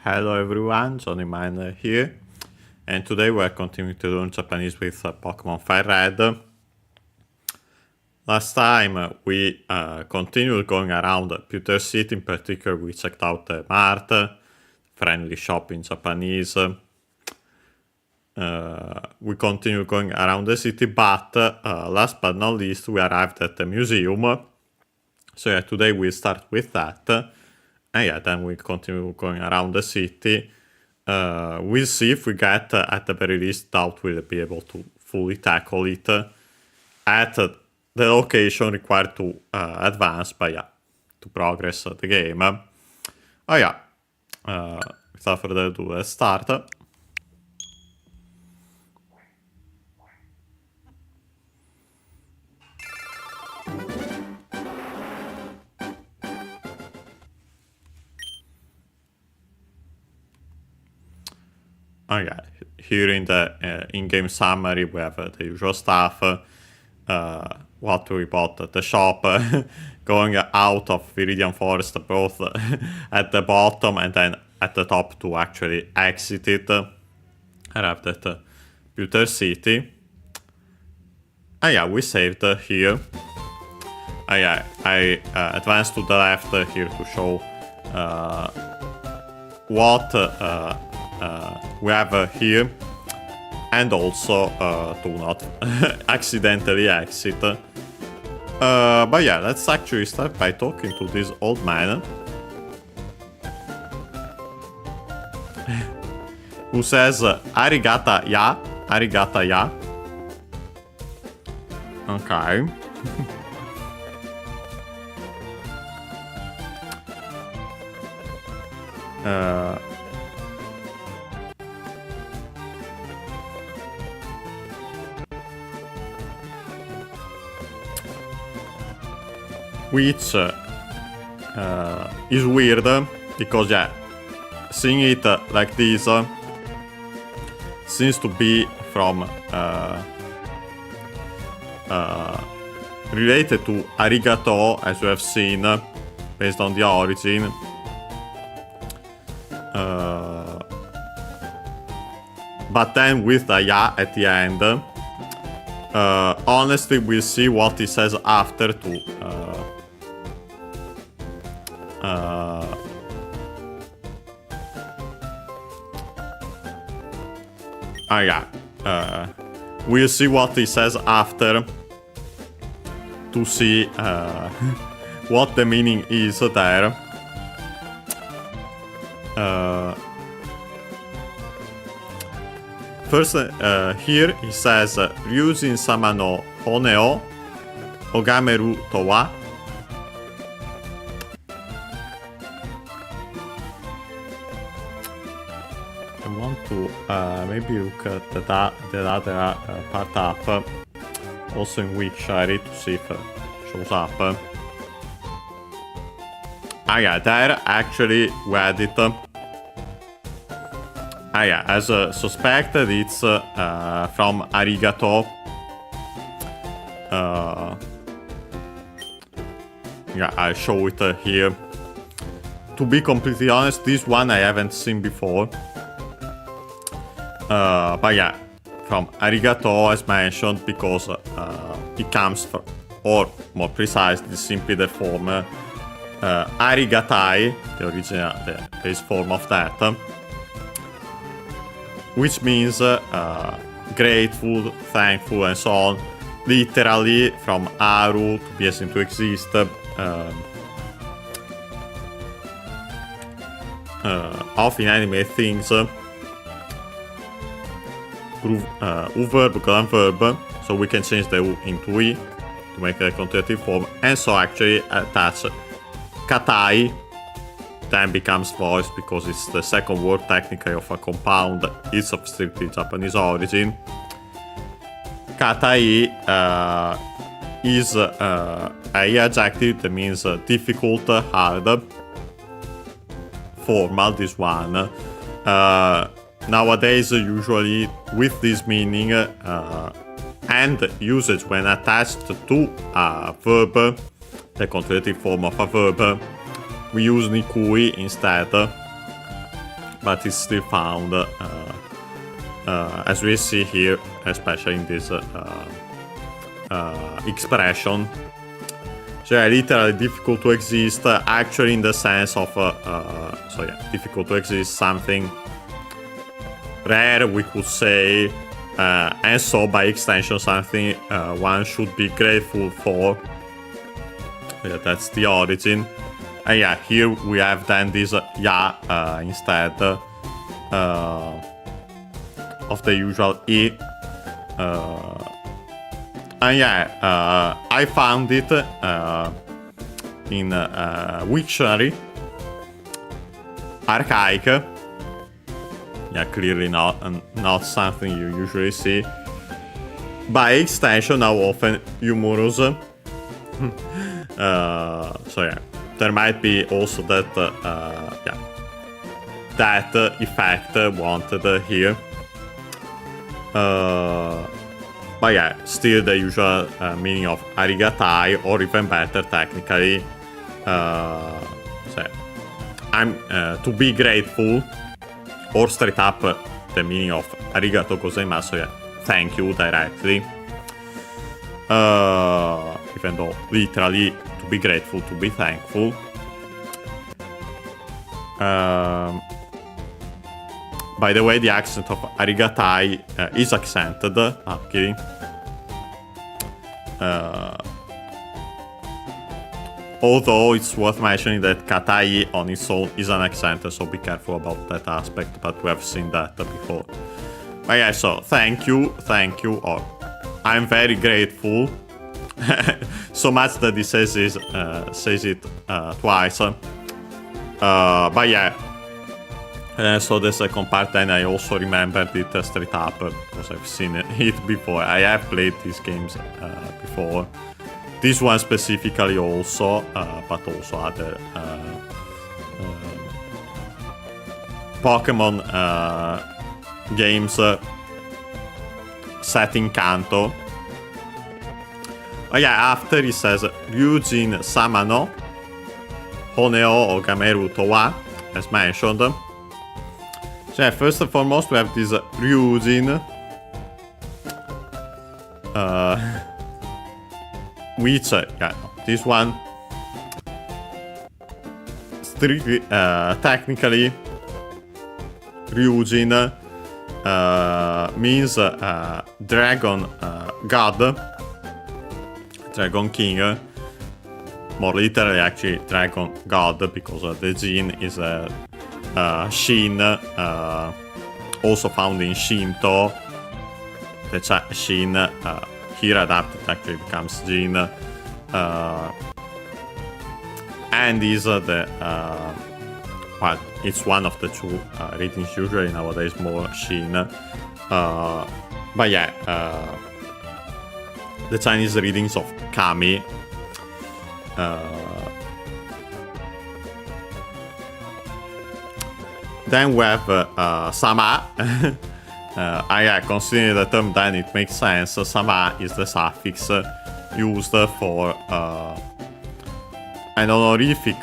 Hello everyone, Johnny Miner here, and today we are continuing to learn Japanese with Pokémon FireRed. Last time we continued going around Pewter City. In particular, we checked out the mart, friendly shop in Japanese. We continued going around the city, but last but not least, we arrived at the museum. So yeah, today we start with that. And yeah, then we continue going around the city. We'll see if we get, at the very least, doubt we'll be able to fully tackle it at the location required to advance, but yeah, to progress the game. Oh yeah, without further ado, let's start. Oh yeah, here in the in-game summary we have the usual stuff, what we bought at the shop, going out of Viridian Forest both at the bottom and then at the top to actually exit it. Arrived at Pewter City. And yeah, we saved here. Yeah, I advanced to the left here to show what we have here, and also to not accidentally exit. But yeah, let's actually start by talking to this old man who says "Arigata ya, arigata ya." Okay. Which is weird, because yeah, seeing it like this seems to be from related to arigato, as you have seen, based on the origin. But then with the ya at the end, honestly, we'll see what he says after to we'll see what he says after to see what the meaning is there. First, here he says Ryujin sama no hone o ogameru to wa. I want to maybe look at the other part up, also in Wiktionary, to see if it shows up. Yeah, there actually we had it. Yeah, as suspected, it's from arigato. Yeah, I'll show it here. To be completely honest, this one I haven't seen before. But yeah, from arigato as mentioned, because it comes from, or more precisely, simply the form arigatai, the original, the base form of that, which means grateful, thankful, and so on. Literally from aru, to be as in to exist, of inanimate things. U verb, gran verb, so we can change the U into I to make a conjugative form, and so actually attach katai, then becomes voice because it's the second word technically of a compound. It's of strictly Japanese origin. Katai is a adjective that means difficult, hard, formal, this one. Nowadays, usually with this meaning and usage when attached to a verb, the conjugative form of a verb, we use nikui instead. but it's still found, as we see here, especially in this expression. So yeah, literally difficult to exist, actually in the sense of, difficult to exist, something rare, we could say, and so by extension something one should be grateful for. Yeah, that's the origin. And yeah, here we have then this instead of the usual E. And yeah, I found it in Wiktionary, archaic. Yeah, clearly not something you usually see. By extension, now often humorous. So yeah, there might be also that that effect wanted here. But yeah, still the usual meaning of arigatai, or even better technically, I'm to be grateful, or straight up the meaning of arigato gozaimasu, so yeah, thank you directly. Even though literally to be grateful, to be thankful. By the way, the accent of arigatai is accented. Kidding. Although it's worth mentioning that katai on its own is unaccented, so be careful about that aspect, but we have seen that before. But yeah, so thank you, or I'm very grateful. So much that he says it twice. But yeah. So the second part, then I also remembered it straight up because I've seen it before. I have played these games before. This one specifically also, but also other Pokémon games set in Kanto. Oh yeah, after he says Ryujin Sama no Honeo Ogameru to wa, as mentioned. So yeah, first and foremost we have this Ryujin, which, this one strictly, technically, Ryujin means dragon god, dragon king, more literally actually dragon god, because the Jin is Shin, also found in Shinto. The Shin here adapted actually becomes Jin, and is well, it's one of the two readings, usually nowadays more Shin, but yeah, the Chinese readings of Kami. Then we have Sama. Considering the term, then it makes sense. Sama is the suffix used for an honorific,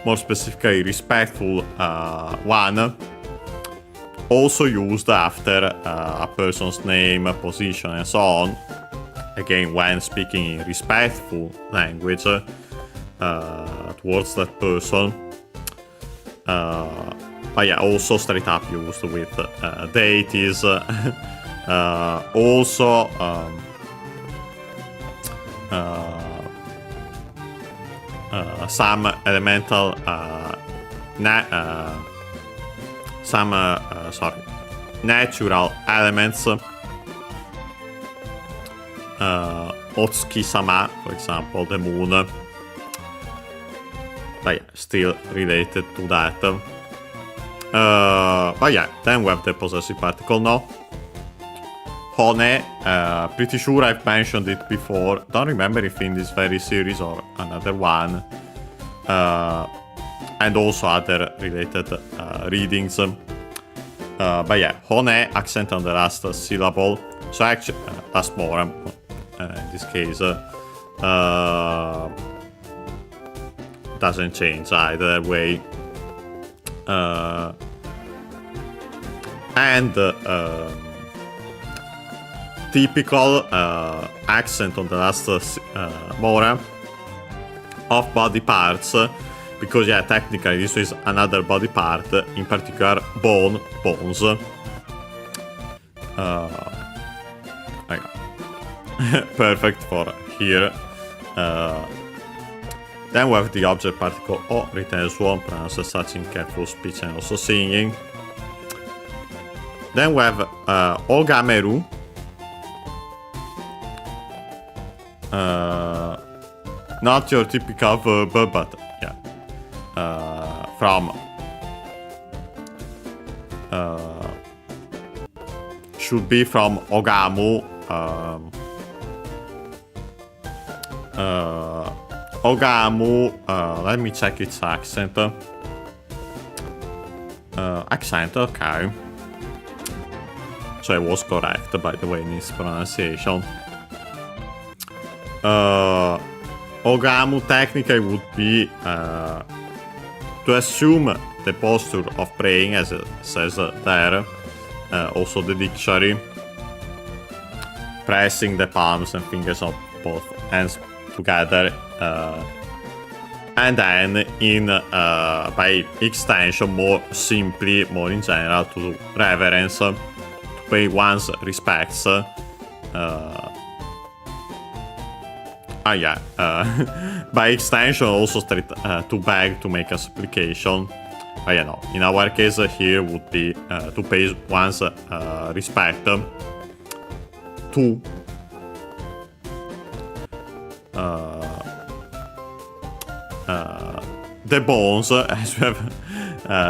more specifically respectful one, also used after a person's name, position, and so on. Again, when speaking in respectful language towards that person. But yeah, also straight up used with deities. Also some elemental natural elements. Otsuki-sama, for example, the moon. But yeah, still related to that. But yeah, then we have the possessive particle no. Hone, pretty sure I've mentioned it before. Don't remember if in this very series or another one. And also other related readings. But yeah, hone, accent on the last syllable. So actually, last moram, in this case, doesn't change either way. and typical accent on the last moral of body parts, because yeah, technically this is another body part, in particular bones. Perfect for here. Then we have the object particle O, written as one, pronounced as such in careful speech and also singing. Then we have Ogameru. Not your typical verb, but yeah, from should be from Ogamu. Ogamu. Let me check its accent. Accent, okay. So I was correct, by the way, in its pronunciation. Ogamu technically would be to assume the posture of praying, as it says there. Also the dictionary. Pressing the palms and fingers of both hands together. And then in by extension, more simply, more in general, to reverence, to pay one's respects. By extension, also straight to beg, to make a supplication. You know, in our case here would be to pay one's respect to the bones, as we have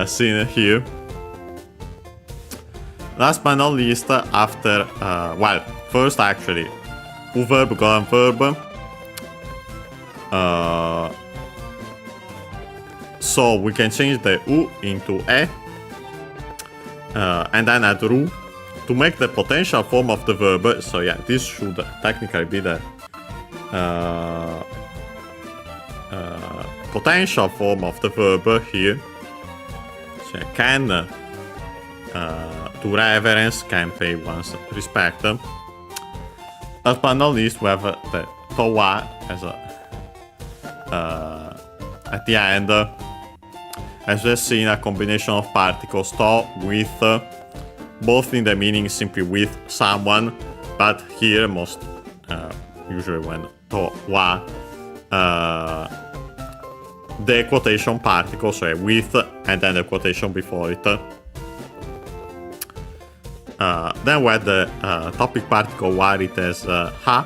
seen here. Last but not least, after first actually, verb colon verb. So we can change the U into E, and then add RU to make the potential form of the verb. So yeah, this should technically be the potential form of the verb here. So can to reverence, can pay one's respect. Last but not least, we have the towa as a at the end, as we've seen, a combination of particles to, with, both in the meaning simply with someone, but here most usually when to wa, the quotation particle, so with, and then the quotation before it. Then we have the topic particle wa written as ha,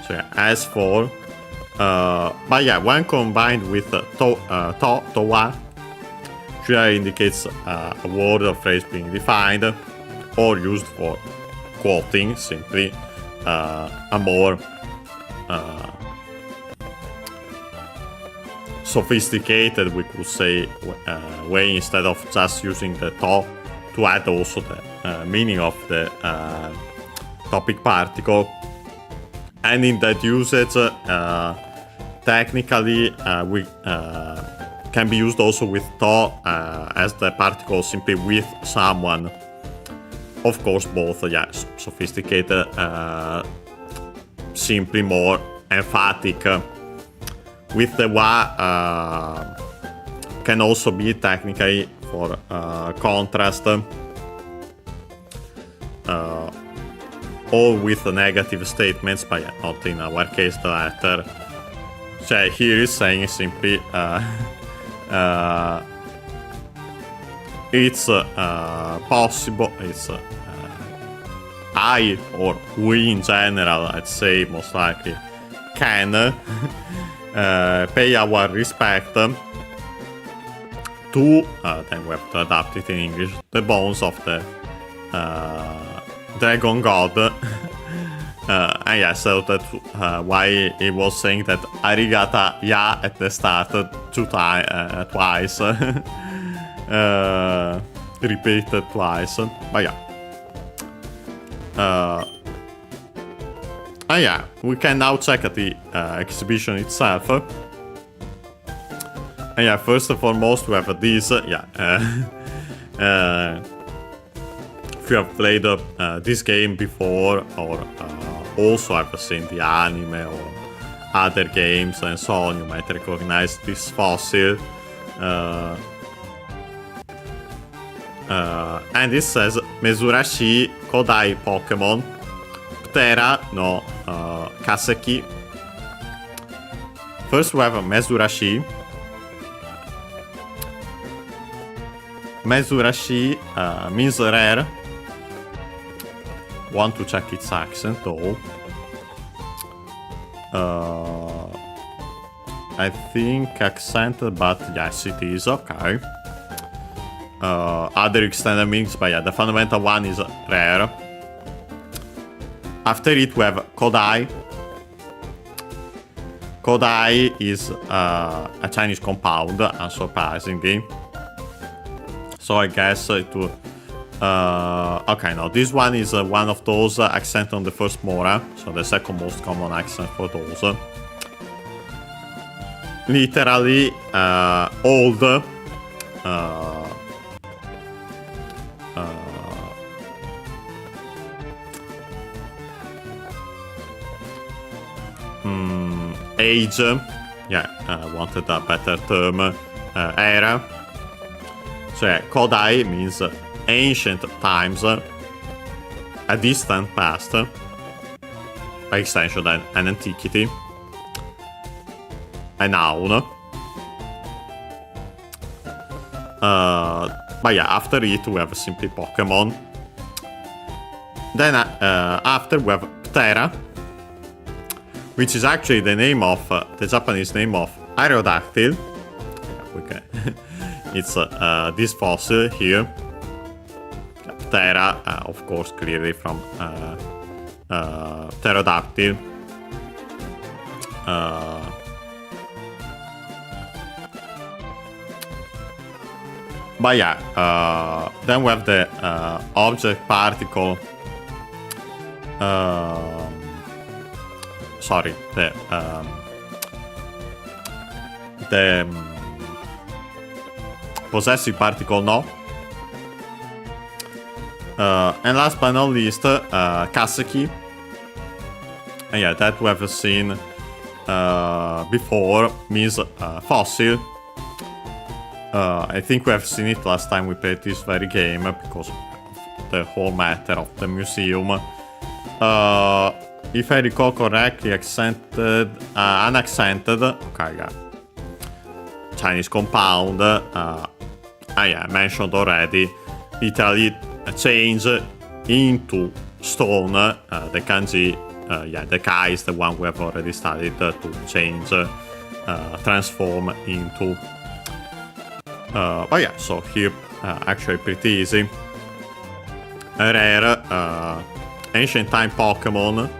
so yeah, as for. But yeah, when combined with towa, usually indicates a word or phrase being defined or used for quoting, simply a more sophisticated, we could say, way, instead of just using the to add also the meaning of the topic particle. And in that usage, technically, we can be used also with to as the particle simply with someone. Of course, both, sophisticated, simply more emphatic. With the wa, can also be technically for contrast. Or with negative statements, but not in our case the latter. So here is saying simply it's possible, it's I or we in general, I'd say most likely, can pay our respect to, then we have to adapt it in English, the bones of the dragon god. And yeah, so that's why he was saying that arigata ya at the start twice. Repeated twice. But yeah. We can now check at the exhibition itself. And yeah, first and foremost we have this, you have played this game before, or also have seen the anime or other games and so on, you might recognize this fossil. And it says Mezurashi Kodai Pokémon Ptera no Kaseki. First we have a Mezurashi. Mezurashi means rare. Want to check its accent though. I think accented, but yes, it is okay. Other extended meanings, but yeah, the fundamental one is rare. After it, we have Kodai. Kodai is a Chinese compound, unsurprisingly. So I guess it will. Okay, no, this one is one of those accent on the first mora, so the second most common accent for those. Literally old. Age, yeah, wanted a better term, era. So yeah, Kodai means ancient times, a distant past, by extension an antiquity, a noun. But yeah, after it we have simply Pokemon. Then after we have Ptera, which is actually the name of the Japanese name of Aerodactyl. Yeah, okay. It's this fossil here. Ptera, of course, clearly from pterodactyl. But yeah, then we have the object particle. Sorry, the possessive particle no. And last but not least, Kaseki. And yeah, that we have seen before, means fossil. I think we have seen it last time we played this very game because of the whole matter of the museum. If I recall correctly, unaccented, okay, yeah. Chinese compound, yeah, I mentioned already, literally change into stone, the kanji, yeah, the kai is the one we have already studied, to change, transform into. But yeah, so here, actually pretty easy. A rare, ancient time Pokemon,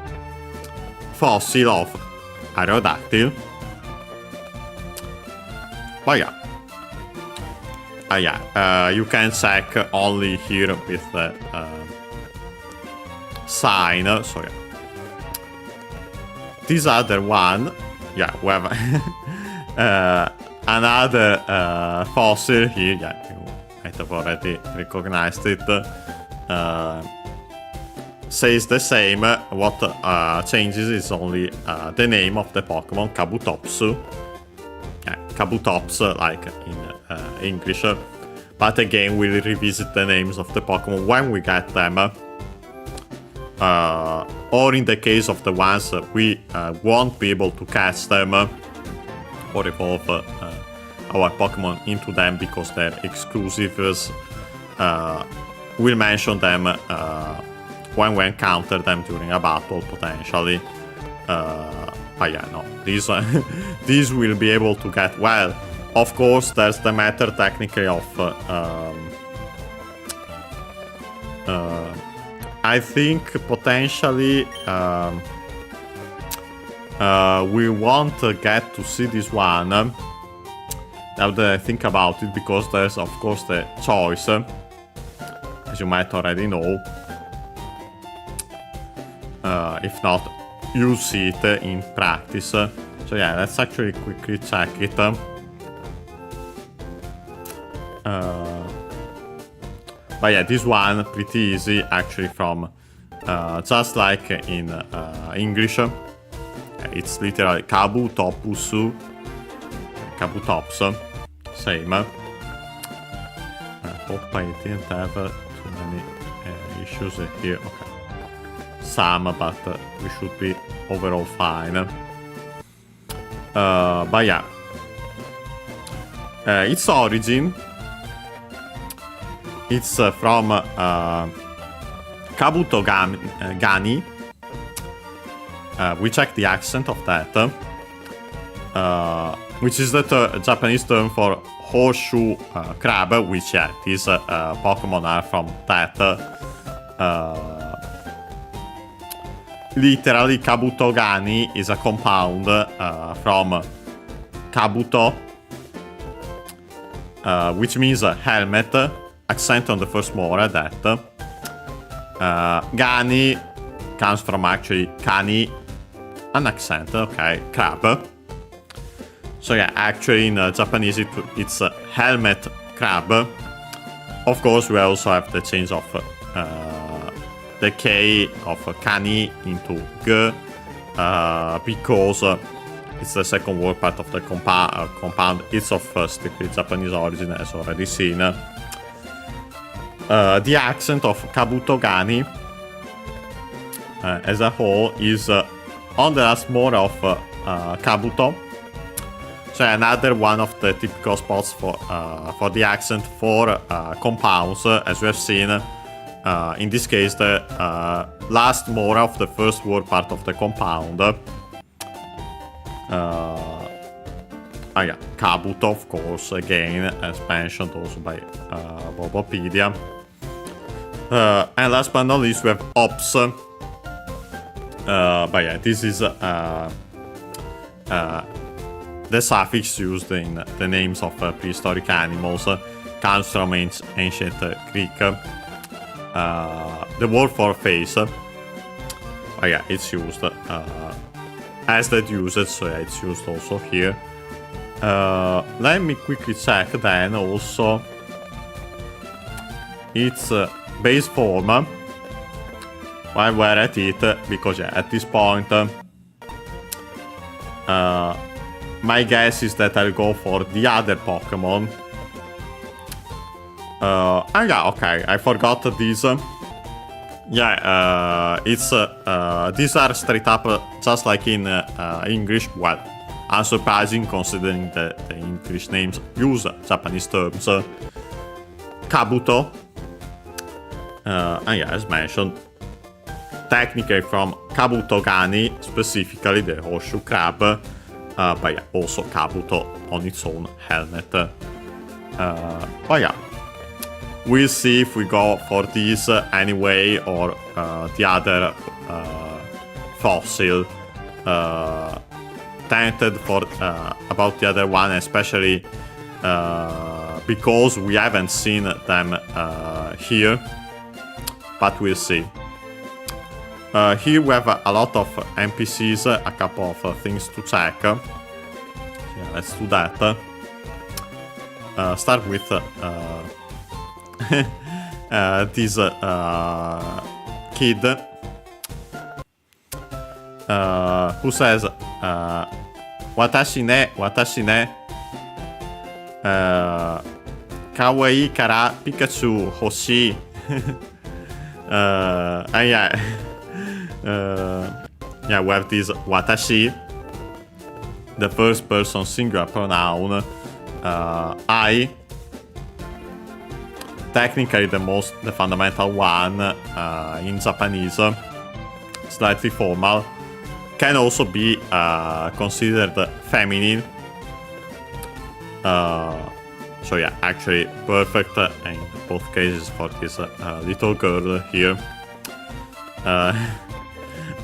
fossil of Aerodactyl. But yeah. Yeah, you can check only here with the sign. So yeah. This other one, yeah, we have another fossil here. Yeah, you might have already recognized it. Says the same. What changes is only the name of the Pokemon, Kabutopsu. Yeah, Kabutops, like in English. But again, we'll revisit the names of the Pokemon when we get them. Or in the case of the ones that we won't be able to catch them or evolve our Pokemon into them because they're exclusives. We'll mention them when we encounter them during a battle, potentially. But yeah, no, these these will be able to get well. Of course, there's the matter technically of I think potentially we won't get to see this one now that I think about it, because there's of course the choice, as you might already know. If not, you see it in practice. So yeah, let's actually quickly check it. But yeah, this one pretty easy actually from just like in English. It's literally kabutopusu, kabutops, same. I hope I didn't have too many issues here. Okay, some, but we should be overall fine. But yeah, its origin, it's from Kabuto Gani. We check the accent of that, which is the Japanese term for horseshoe crab, which yeah, these Pokemon are from that. Literally, Kabuto Gani is a compound from Kabuto, which means helmet, accent on the first mora, that. Gani comes from actually Kani, an accent, okay, crab. So yeah, actually in Japanese it's a helmet crab. Of course, we also have the change of the K of Kani into G, because it's the second word part of the compound. It's of strictly Japanese origin, as already seen. The accent of Kabuto Gani as a whole is on the last mora of Kabuto. So another one of the typical spots for the accent for compounds, as we have seen. In this case, the last mora of the first word part of the compound. Yeah, Kabuto, of course, again, as mentioned also by Bobopedia. And last but not least, we have Ops. But yeah, this is the suffix used in the names of prehistoric animals. Comes from ancient Greek. The word for face. But yeah, it's used as that usage, so yeah, it's used also here. Let me quickly check then also its base form while we're at it, because yeah, at this point my guess is that I'll go for the other Pokemon. Yeah, okay, I forgot these. Yeah, it's these are straight up just like in English. Well, unsurprising considering the English names use Japanese terms. Kabuto, and yeah, as mentioned, technically from Kabuto Gani, specifically the horseshoe crab, but yeah, also Kabuto on its own helmet. But yeah, we'll see if we go for this anyway or the other fossil. Tempted for about the other one, especially because we haven't seen them here, but we'll see. Here we have a lot of NPCs, a couple of things to check. Yeah, let's do that. Start with this kid who says, Watashi ne, kawaii kara Pikachu hoshii. And yeah, yeah, we have this watashi, the first person singular pronoun, I, technically the fundamental one in Japanese, slightly formal, can also be considered feminine. So yeah, actually perfect in both cases for this little girl here.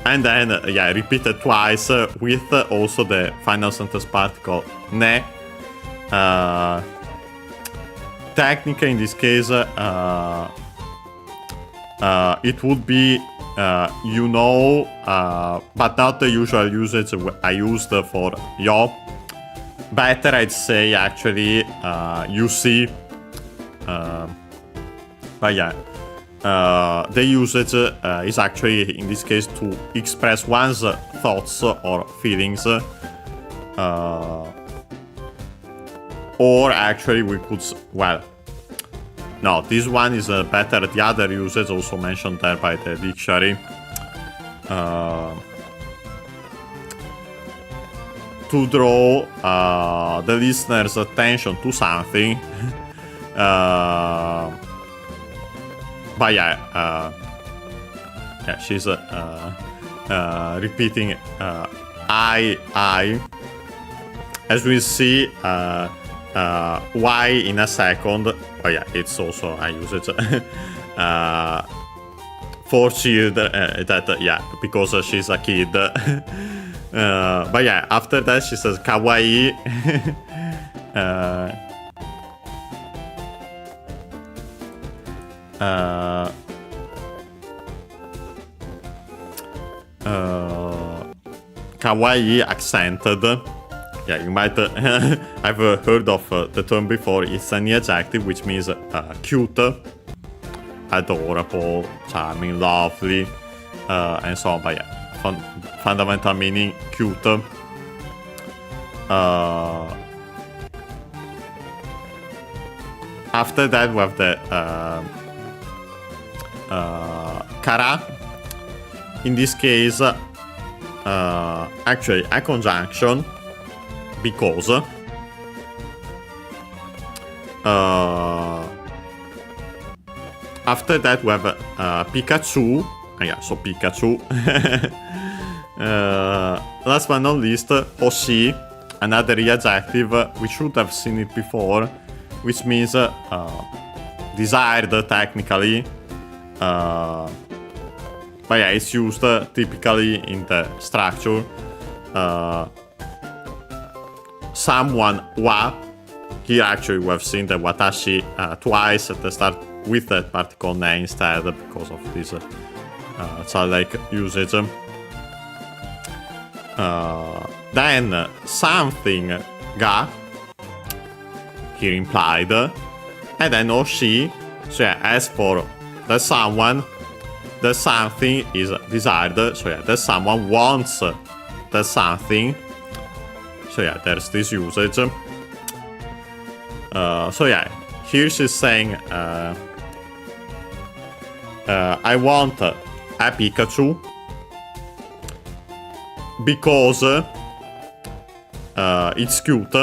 And then, yeah, repeated twice with also the final sentence particle ne. Technically, in this case, it would be you know, but not the usual usage I used for yo. Better, I'd say, actually, you see. But yeah, the usage is actually, in this case, to express one's thoughts or feelings. Or actually we could, well, no, this one is better. The other usage also mentioned there by the dictionary. To draw the listener's attention to something. But yeah, she's repeating I. As we see, why in a second. Oh yeah, it's also a usage for children. Because she's a kid. But yeah, after that she says kawaii. Kawaii accented. Yeah, you might have heard of the term before. It's an adjective which means cute, adorable, charming, lovely, and so on. But yeah, fundamental meaning cute. After that, we have the kara. In this case, actually a conjunction. Because after that we have Pikachu. So Pikachu. Last but not least, Hoshi, another adjective. We should have seen it before, which means desired technically. But yeah, it's used typically in the structure. Someone wa. Here actually we have seen the watashi twice at the start with that particle ne instead because of this childlike usage. Then something ga, here implied, and then oshi. So yeah, as for the someone, the something is desired. So yeah, the someone wants the something. So yeah, there's this usage. So yeah, here she's saying, I want a Pikachu because it's cute.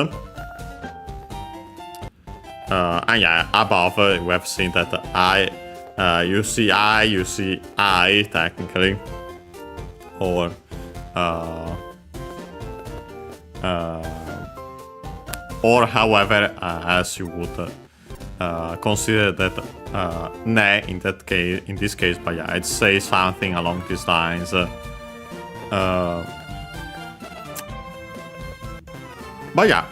And yeah, above we have seen that you see I technically, or however, as you would consider that ne in that case, in this case, but yeah, I'd say something along these lines. But yeah.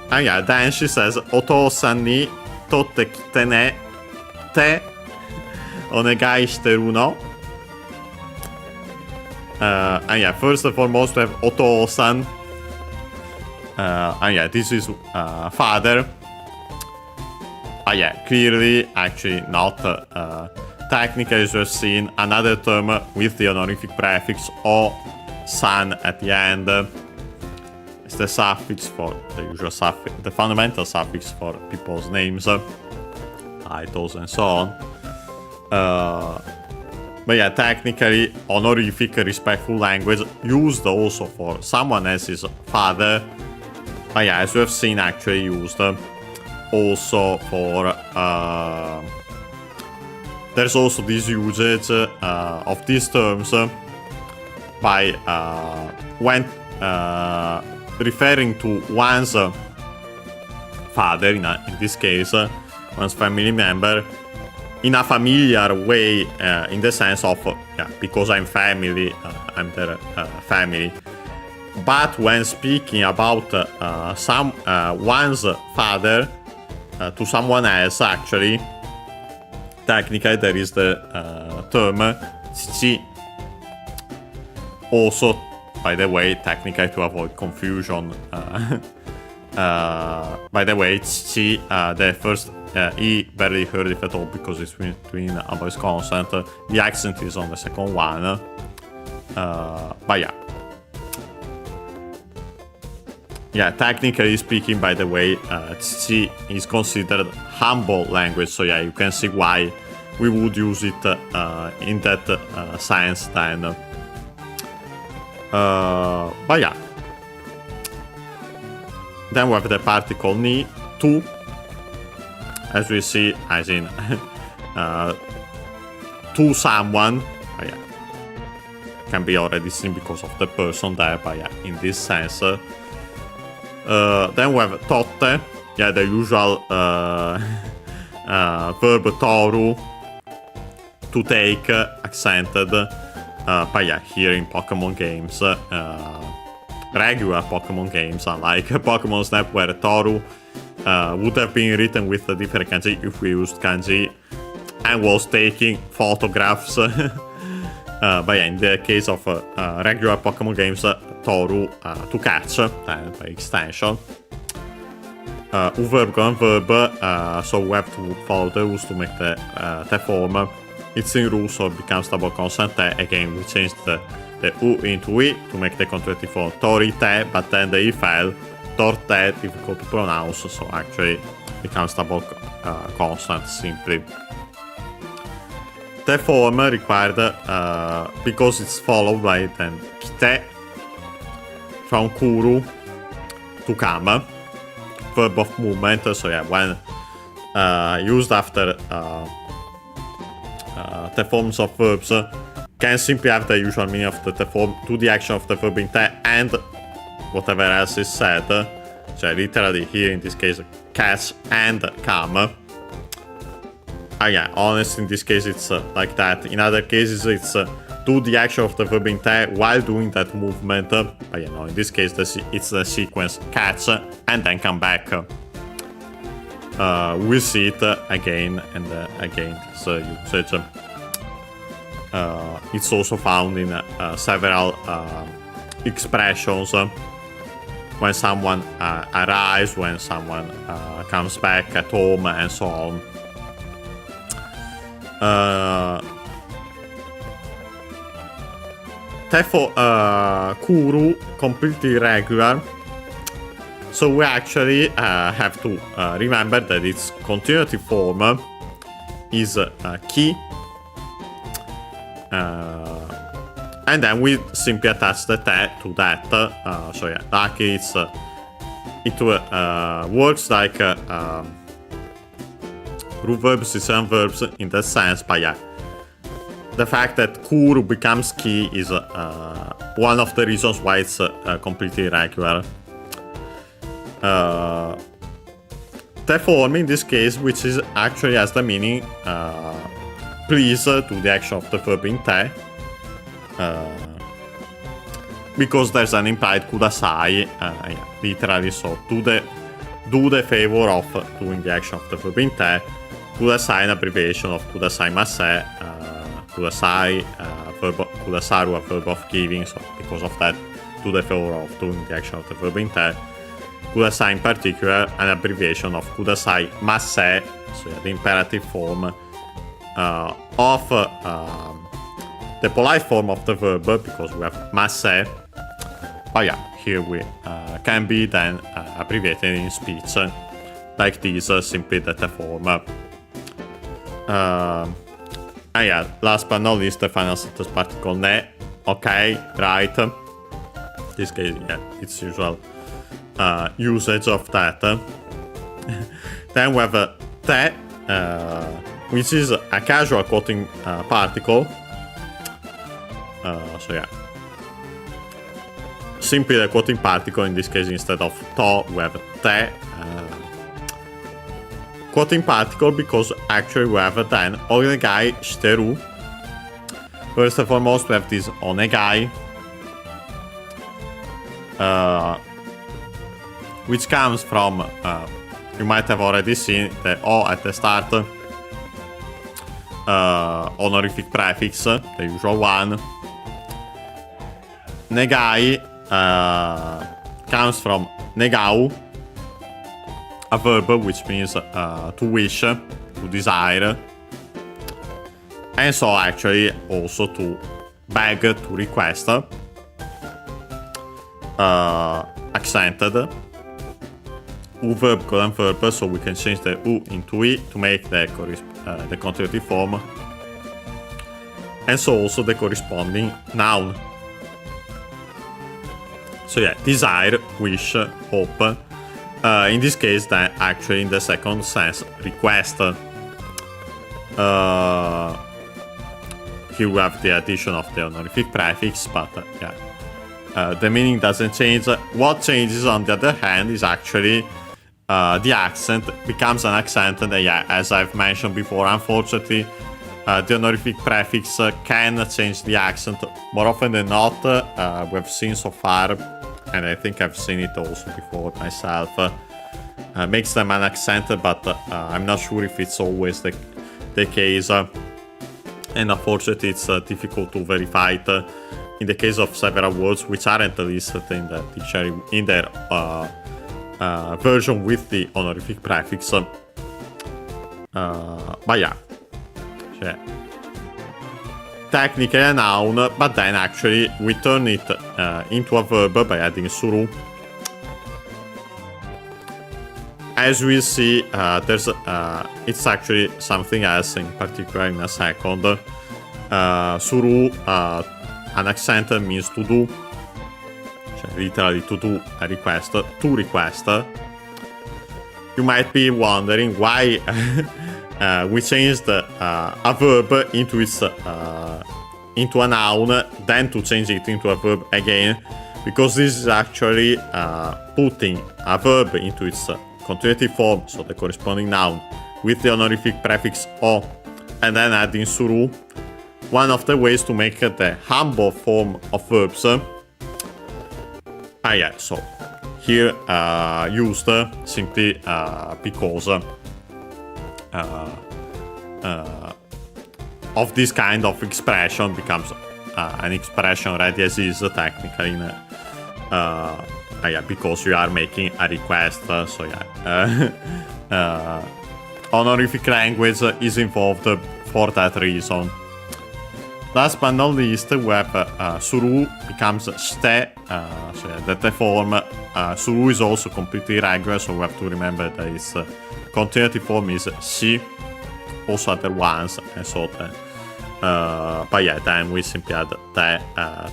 And yeah, then she says, Otosan ni totte kite ne te onegai shiteru no. And yeah, first and foremost we have Otosan. And yeah, this is father. Yeah, clearly, actually not. Technically, as we've seen, another term with the honorific prefix o san at the end. It's the suffix for the usual suffix, the fundamental suffix for people's names, titles, and so on. But yeah, technically, honorific, respectful language used also for someone else's father. But yeah, as we have seen, actually used also for. There's also this usage of these terms by when referring to one's father, in this case, one's family member, in a familiar way, in the sense of, because I'm family, I'm their family. But when speaking about one's father to someone else, actually, technically there is the term chichi. Also, by the way, technically to avoid confusion, by the way, C, the first E barely heard if at all because it's between a voice consonant. The accent is on the second one. But yeah. Yeah, technically speaking, by the way, C is considered humble language. So yeah, you can see why we would use it in that sense then. But yeah. Then we have the particle ni, tu, as we see, as in to someone. But yeah, can be already seen because of the person there. But yeah, in this sense. Then we have totte, yeah, the usual verb toru, to take, accented. But yeah, here in Pokemon games, regular Pokemon games, unlike Pokemon Snap, where toru would have been written with a different kanji if we used kanji and was taking photographs. But yeah, in the case of regular Pokemon games, toru, to catch, by extension. Verb and verb, so we have to follow the rules to make the form. It's in rules, so it becomes double consonant. Again, we changed the U into I to make the contractive form torite, but then the I fell, torte, difficult to pronounce, so actually becomes double consonant simply. The form required, because it's followed by then kite, from kuru, to come, verb of movement, so yeah, when used after the forms of verbs, can simply have the usual meaning of the form to the action of the verb in te and whatever else is said, so literally here in this case, catch and come. Yeah, honestly, in this case it's like that. In other cases it's do the action of the verb in te while doing that movement. But you know, in this case it's the sequence catch and then come back. We'll see it again and again. So usage. It's also found in several expressions. When someone arrives, when someone comes back at home, and so on. Therefore, kuru, completely irregular. So we actually have to remember that its continuative form is ki. And then we simply attach the te to that. So yeah, luckily it works like root verbs is and verbs in that sense, but yeah, the fact that kuru becomes ki is one of the reasons why it's completely irregular. The form in this case, which is actually has the meaning please to the action of the verb in te, because there's an implied kudasai, yeah, literally, so do the favor of doing the action of the verb in te. Kudasai, an abbreviation of kudasai mase, kudasai, kudasaru, a verb of giving, so because of that, do the favor of doing the action of the verb in te. Kudasai in particular, an abbreviation of kudasai mase, so yeah, the imperative form of the polite form of the verb, because we have mase. But yeah, here we can be then abbreviated in speech like this, simply the form. And yeah, last but not least, the final sentence particle ne. Okay, right. In this case, yeah, it's usual usage of that. Then we have te, which is a casual quoting particle. So yeah, simply the quoting particle. In this case, instead of to, we have te. Quoting particle because actually we have then onegai shiteru. First and foremost, we have this onegai, which comes from, you might have already seen the o at the start, honorific prefix, the usual one. negai comes from negau, a verb which means to wish, to desire, and so actually also to beg, to request, accented. U verb colon verb, so we can change the U into I to make the continuative form, and so also the corresponding noun. So yeah, desire, wish, hope. In this case, then actually in the second sense, request. Here we have the addition of the honorific prefix, but the meaning doesn't change. What changes, on the other hand, is actually the accent becomes an accent, and as I've mentioned before, unfortunately, the honorific prefix can change the accent more often than not. We've seen so far, and I think I've seen it also before myself, makes them an accent, but I'm not sure if it's always the case, and unfortunately it's difficult to verify it in the case of several words which aren't listed in the dictionary in their version with the honorific prefix. But yeah, technically a noun, but then actually we turn it into a verb by adding suru. As we see, there's it's actually something else in particular in a second. Suru, an accent means to do, literally to do a request, to request. You might be wondering why we changed a verb into a noun, then to change it into a verb again, because this is actually putting a verb into its continuative form, so the corresponding noun, with the honorific prefix o, and then adding suru, one of the ways to make the humble form of verbs. So here used simply because of this kind of expression becomes an expression already as is technically because you are making a request. Honorific language is involved for that reason. Last but not least, we have suru becomes ste, that the form suru is also completely irregular, so we have to remember that its continuative form is si, also other ones, and so then. But yeah, then we simply add te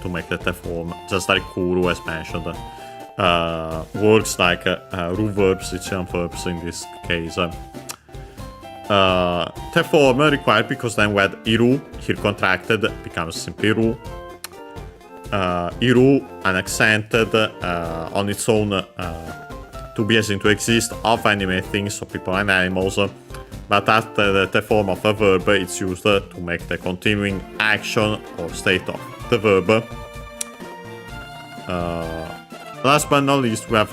to make the form, just like kuru as mentioned. Works like ru verbs, Sicilian verbs in this case. The form required because then we had iru, here contracted, becomes simply ru. Iru, unaccented, on its own, to be as in to exist of animate things, so people and animals. But after the form of a verb, it's used to make the continuing action or state of the verb. Last but not least, we have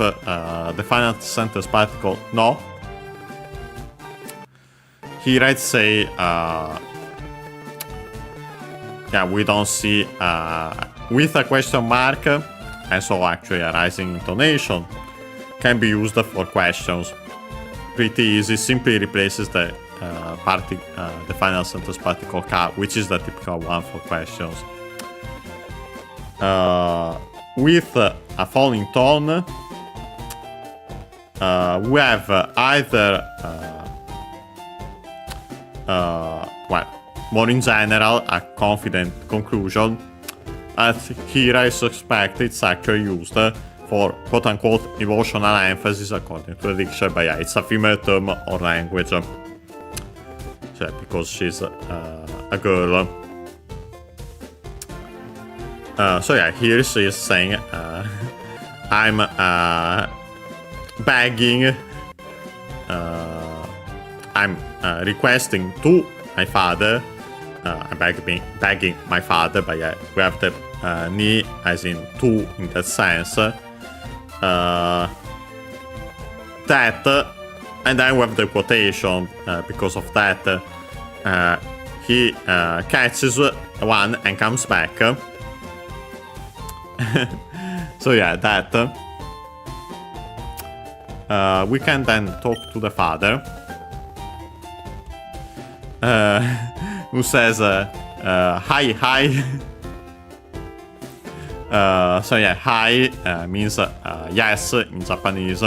the final sentence particle no. Here I'd say, we don't see with a question mark, and so actually a rising intonation can be used for questions. Pretty easy, simply replaces the the final sentence particle ka, which is the typical one for questions. With a falling tone, we have either more in general, a confident conclusion. Here I suspect it's actually used for quote-unquote emotional emphasis according to the dictionary, but it's a female term or language. Because she's a girl. Here she is saying, I'm begging, I'm requesting to my father, I'm begging my father, but we have the ni as in to in that sense, that, and then we have the quotation because of that. He catches one and comes back, So yeah, that. We can then talk to the father, who says, hi, hi. So yeah, hi means yes in Japanese.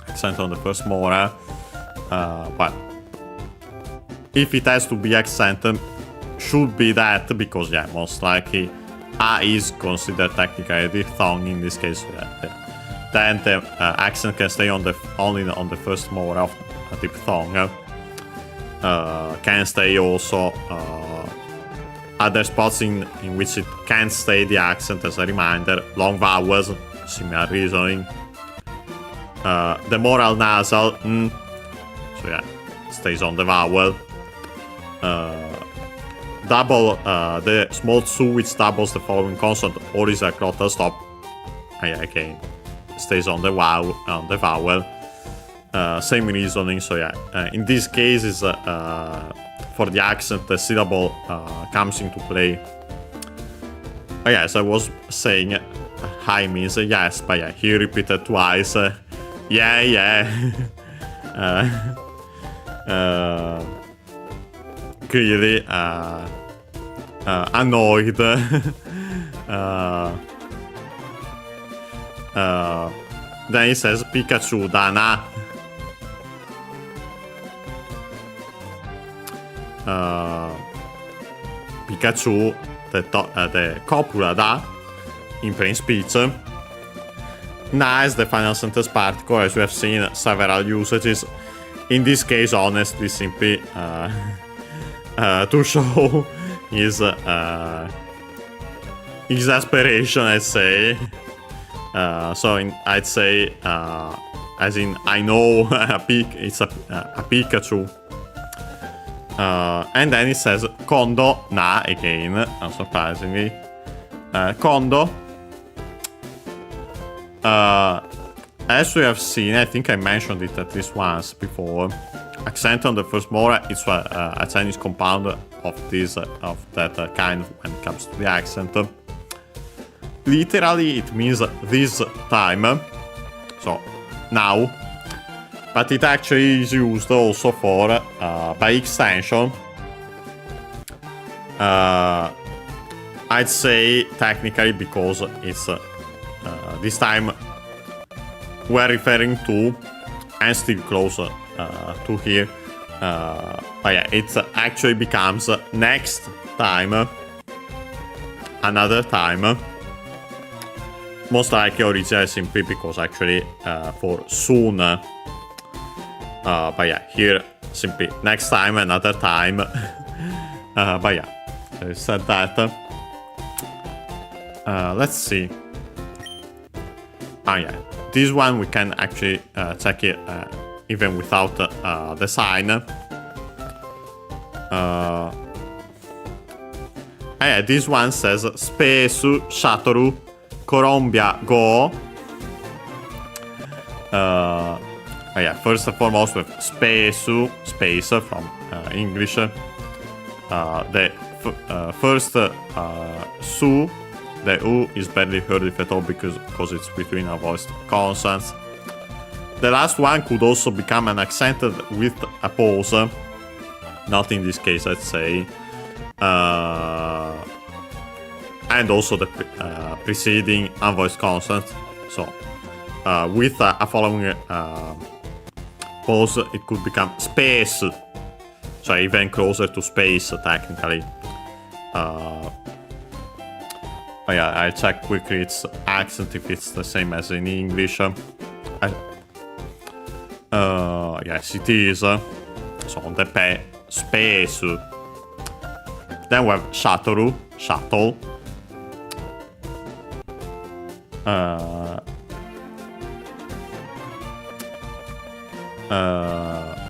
Accent on the first mora. But if it has to be accented, should be that, because yeah, most likely A is considered technically a diphthong in this case. Then the accent can stay on only on the first mora of a diphthong. Can stay also other spots in which it can stay the accent. As a reminder, long vowels, similar reasoning. The moral nasal, so yeah, stays on the vowel. Double the small su, which doubles the following consonant or is a glottal stop. Again, stays on the vowel. Same reasoning. So yeah, in this case is for the accent the syllable comes into play. As I was saying, hi means yes, but yeah, he repeated twice. Yeah. Clearly annoyed. Then he says Pikachu dana. Pikachu, the copula da in plain speech. Na is the final sentence particle, as we have seen several usages. In this case, honestly, simply to show his exasperation, I'd say. I'd say, as in, I know it's a Pikachu. And then it says Kondo na again, unsurprisingly. Kondo. As we have seen, I think I mentioned it at least once before. Accent on the first mora is a Chinese compound of that kind when it comes to the accent. Literally, it means this time, so now. But it actually is used also for, by extension, I'd say technically, because it's this time we're referring to, and still closer to here, but yeah, it actually becomes next time, another time. Most likely originally simply because actually for soon. But yeah, here simply next time, another time. But yeah, I said that. Let's see. Yeah, this one we can actually check it even without the sign. Yeah, this one says Spesu Shatoru Colombia Go. Yeah, first and foremost with space from English. The first su, the u is barely heard if at all because it's between a voiced consonants. The last one could also become an accented with a pause. Not in this case, I'd say. And also the preceding unvoiced consonant. So with a following pause, it could become space. So even closer to space, technically. Yeah, I'll check quickly its accent if it's the same as in English. Yes, it is. So on the space. Then we have Shatoru, shuttle.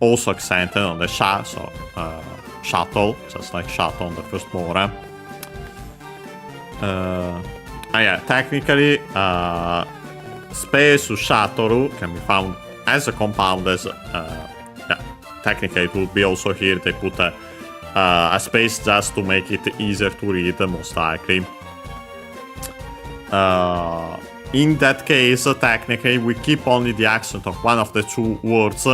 Also accented on the sha, so shuttle, just like shuttle on the first mora. Yeah, technically, space shatoru can be found as a compound as, yeah, technically it would be also here, they put a space just to make it easier to read, most likely. In that case, technically, we keep only the accent of one of the two words,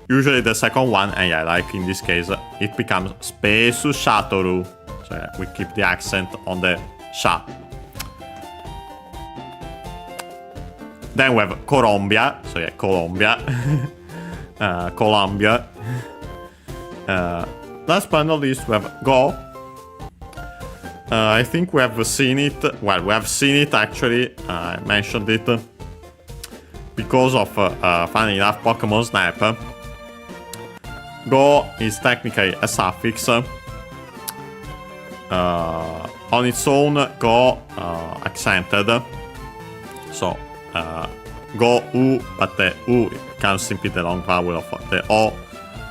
usually the second one, and yeah, like in this case, it becomes Space Shuttle. So yeah, we keep the accent on the sha. Then we have Colombia, so yeah, Colombia. Colombia. Last but not least, we have Go. I think we have seen it. Well, we have seen it actually. I mentioned it because of, funny enough, Pokémon Snap. Go is technically a suffix. On its own, Go accented. So, Go U, but the U becomes simply the long vowel of the O.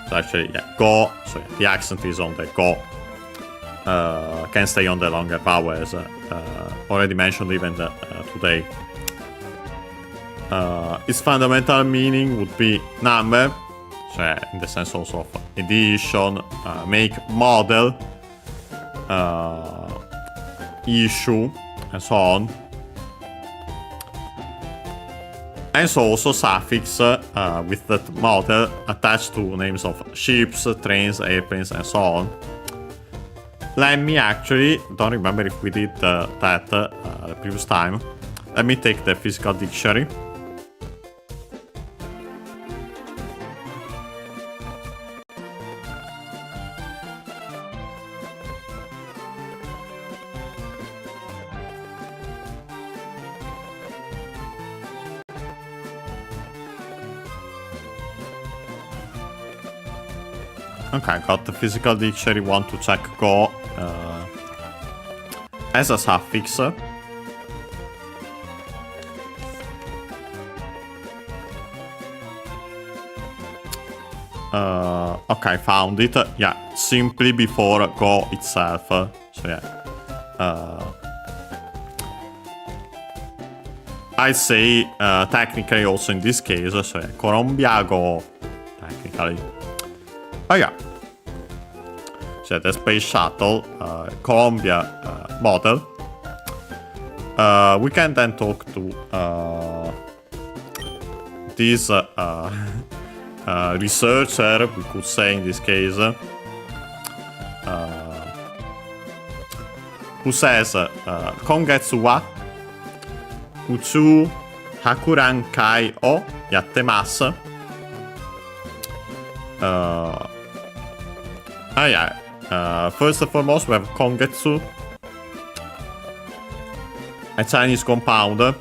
So actually, yeah, Go. So yeah, the accent is on the Go. Can stay on the longer vowels. Already mentioned even today. Its fundamental meaning would be number, so yeah, in the sense also of edition, make, model, issue, and so on. And so also suffix with that model attached to names of ships, trains, airplanes, and so on. Let me actually, don't remember if we did that the previous time. Let me take the physical dictionary. Okay, got the physical dictionary, want to check Go as a suffix. Okay, found it. Yeah, simply before Go itself. So yeah. I'd say technically also in this case, so yeah, Colombia Go, technically. Oh yeah. So the space shuttle, Columbia model. We can then talk to this researcher, we could say in this case, who says Kongetsu wa Utsu Hakurankai o yattemasu. First and foremost, we have Kongetsu, a Chinese compound.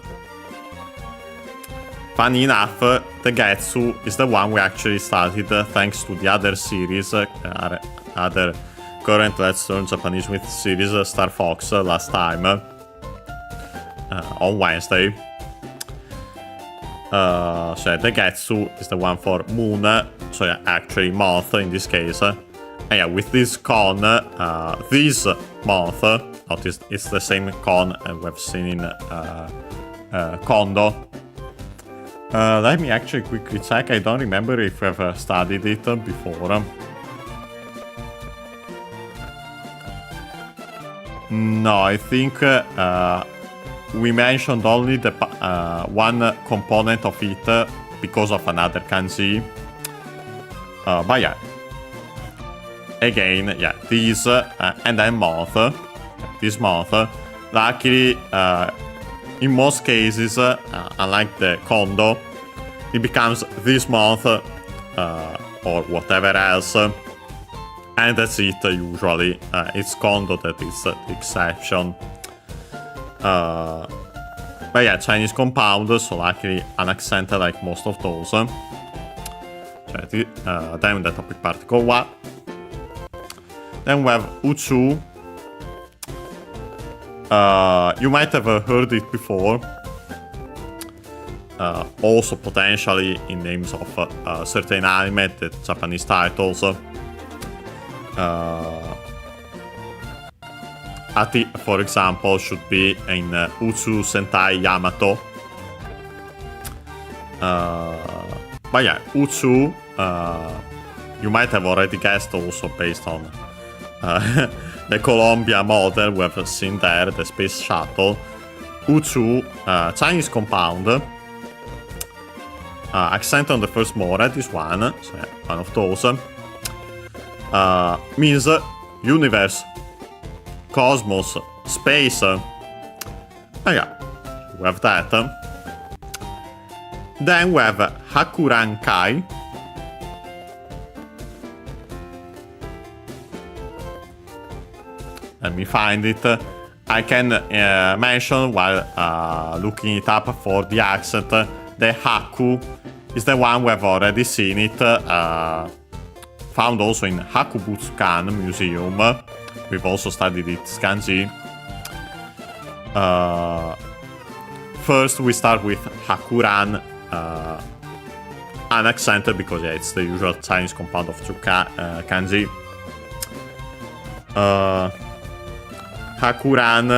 Funny enough, the Getsu is the one we actually started thanks to the other series, other current Let's Learn Japanese with series, Star Fox, last time, on Wednesday. So yeah, the Getsu is the one for moon, so yeah, actually month in this case. And yeah, with this con, this month, notice it's the same con we've seen in Kondo. Let me actually quickly check. I don't remember if we've studied it before. No, I think we mentioned only the one component of it because of another kanji. But yeah. Again, yeah, this and then month. This month. Luckily, in most cases, unlike the Kondo, it becomes this month or whatever else. And that's it usually. It's Kondo that is the exception. But yeah, Chinese compound, so luckily unaccented like most of those. Then the topic particle wa. Then we have Utsu. You might have heard it before. Also potentially in names of certain anime, the Japanese titles. Ati, for example, should be in Utsu Sentai Yamato. But yeah, Utsu, you might have already guessed, also based on the Columbia model we have seen there, the space shuttle. U2 Chinese compound. Accent on the first more, this one, so yeah, one of those. Means universe, cosmos, space. Yeah, we have that. Then we have Hakurankai. Let me find it. I can mention while looking it up for the accent. The Haku is the one we have already seen it. Found also in Hakubutsukan Museum. We've also studied its kanji. First, we start with Hakuran, unaccented because yeah, it's the usual Chinese compound of two kanji. Hakuran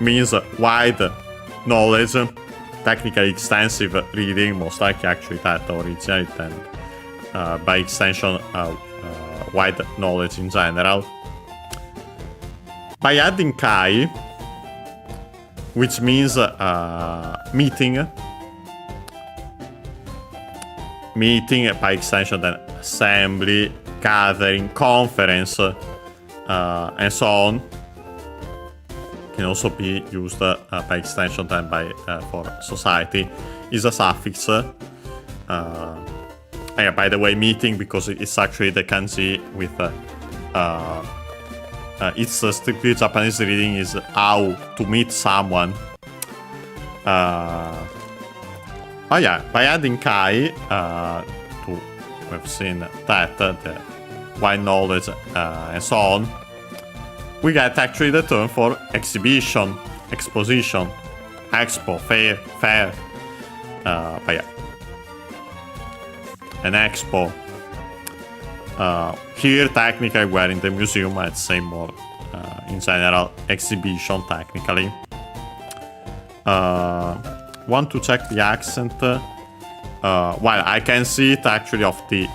means wide knowledge, technically extensive reading, most likely actually that originally, and by extension, wide knowledge in general. By adding kai, which means meeting by extension, then assembly, gathering, conference, and so on, can also be used by extension then for society, is a suffix. Yeah, by the way, meeting, because it's actually the kanji with its strictly Japanese reading is how to meet someone. Oh yeah, by adding kai we've seen that the wide knowledge and so on, we get actually the term for exhibition, exposition, expo, fair. But yeah, an expo. Here technically we're in the museum, I'd say more in general exhibition technically. Want to check the accent. Well, I can see it actually of the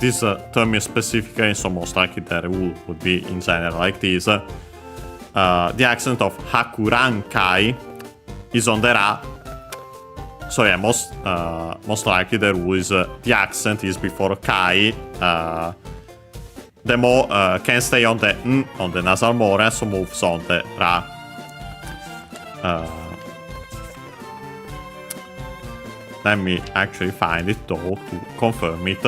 this term is specifically, so most likely the rule would be in general like this. The accent of Hakurankai is on the ra. So yeah, most likely the rule is the accent is before kai. The mo can stay on the n on the nasal more, and so moves on the ra. Let me actually find it though to confirm it.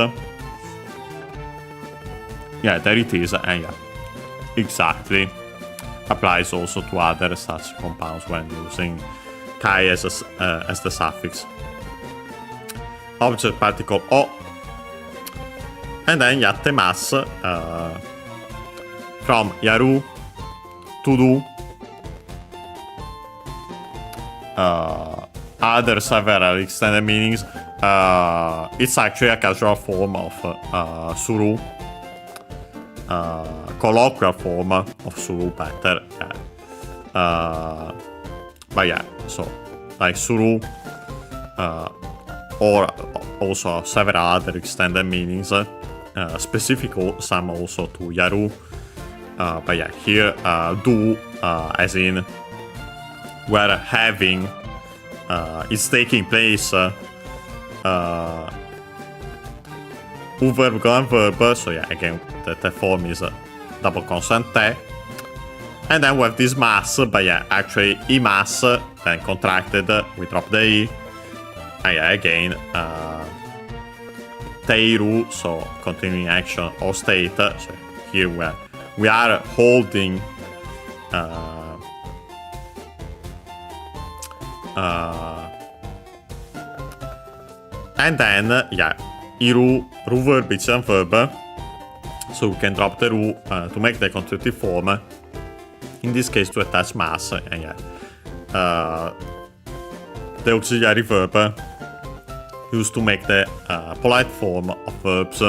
Yeah, there it is, and yeah, exactly. Applies also to other such compounds when using kai as the suffix. Object particle o, and then yattemasu from yaru, to do. Other several extended meanings. It's actually a casual form of suru. Colloquial form of suru, better. Yeah. But yeah, so like suru, or also several other extended meanings. Specific some also to yaru. But yeah, here do as in where having. It's taking place. Verb, verb. So yeah, again, the form is double consonant te. And then we have this mass, but yeah, actually imas, then contracted, we drop the e. And yeah, again, teiru, so continuing action or state. So here we are holding. And then, yeah, iru verb is a verb, so we can drop the ru to make the conjunctive form. In this case, to attach mass, and yeah, the auxiliary verb used to make the polite form of verbs.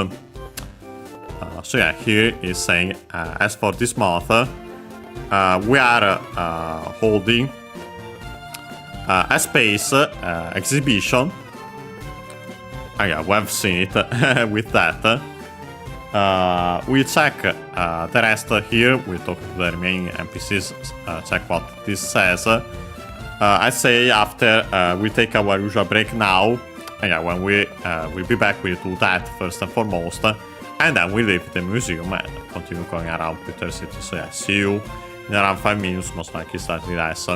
So yeah, here is saying, as for this month, we are holding a space exhibition. Yeah, we have seen it with that. we check the rest here. We talk to the remaining NPCs, check what this says. I say after we take our usual break now. And yeah, when we'll be back, we'll do that first and foremost. And then we leave the museum and continue going around Pewter City. So yeah, see you in around 5 minutes, most likely slightly less.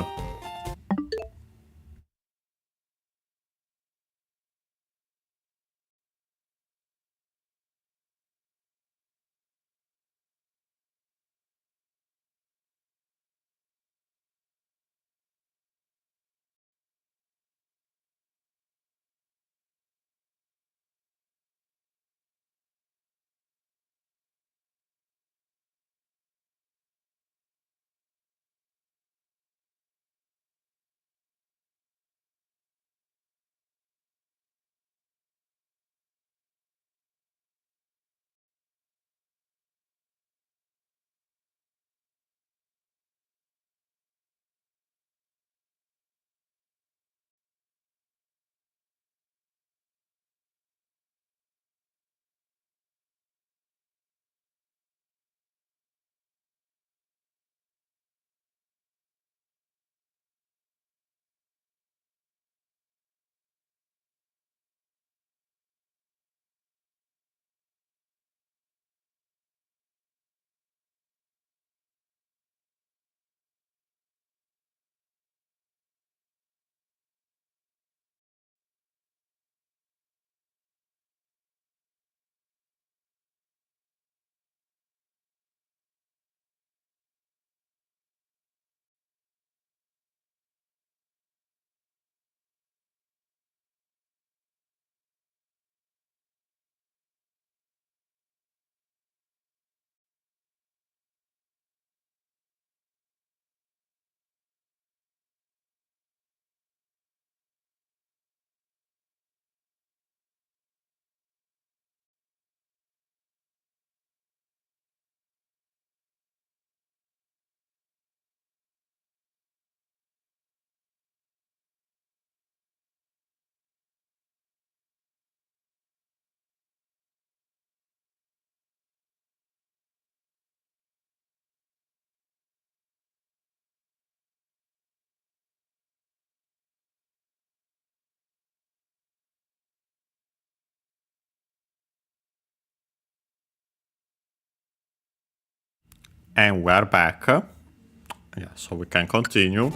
And we're back. Yeah, so we can continue.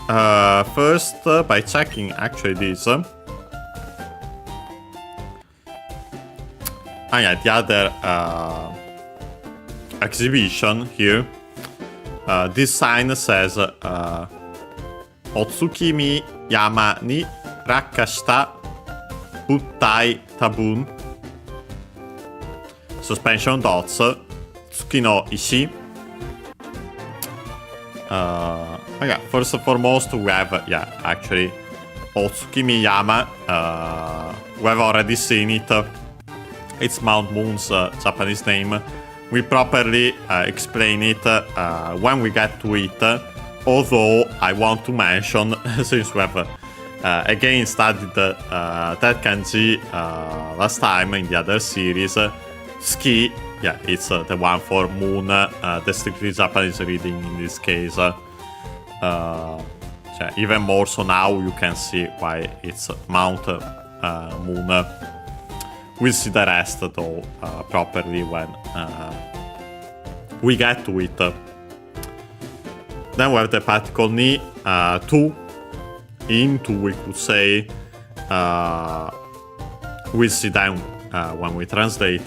First, by checking actually this. Yeah, the other exhibition here. This sign says Otsukimi Yama ni Rakkashita Buttai Tabun. Suspension dots. Tsukino Ishi. Okay, first and foremost, we have, actually, Otsukimi Yama. We have already seen it. It's Mount Moon's Japanese name. We properly explain it when we get to it. Although, I want to mention, since we have again studied that kanji last time in the other series, Tsuki, yeah, it's the one for moon, the strictly Japanese reading in this case. Even more so now, you can see why it's Mount Moon. We'll see the rest though properly when we get to it. Then we have the particle ni, 2, into we could say. We'll see them when we translate.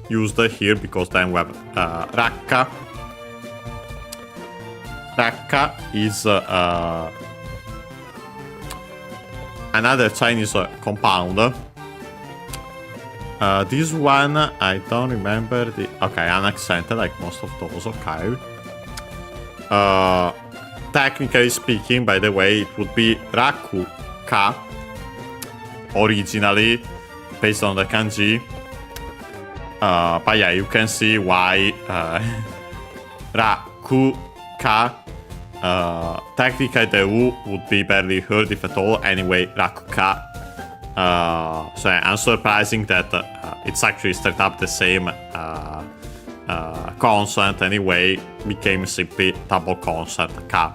Used here because then we have Rakka. Rakka is another Chinese compound. This one, I don't remember the... Okay, unaccented like most of those, okay. Technically speaking, by the way, it would be Raku-ka originally, based on the kanji. But yeah, you can see why Raku-ka. Technically the U would be barely heard if at all. Anyway, Raku-ka So unsurprising that it's actually straight up the same consonant anyway, became simply double consonant ka.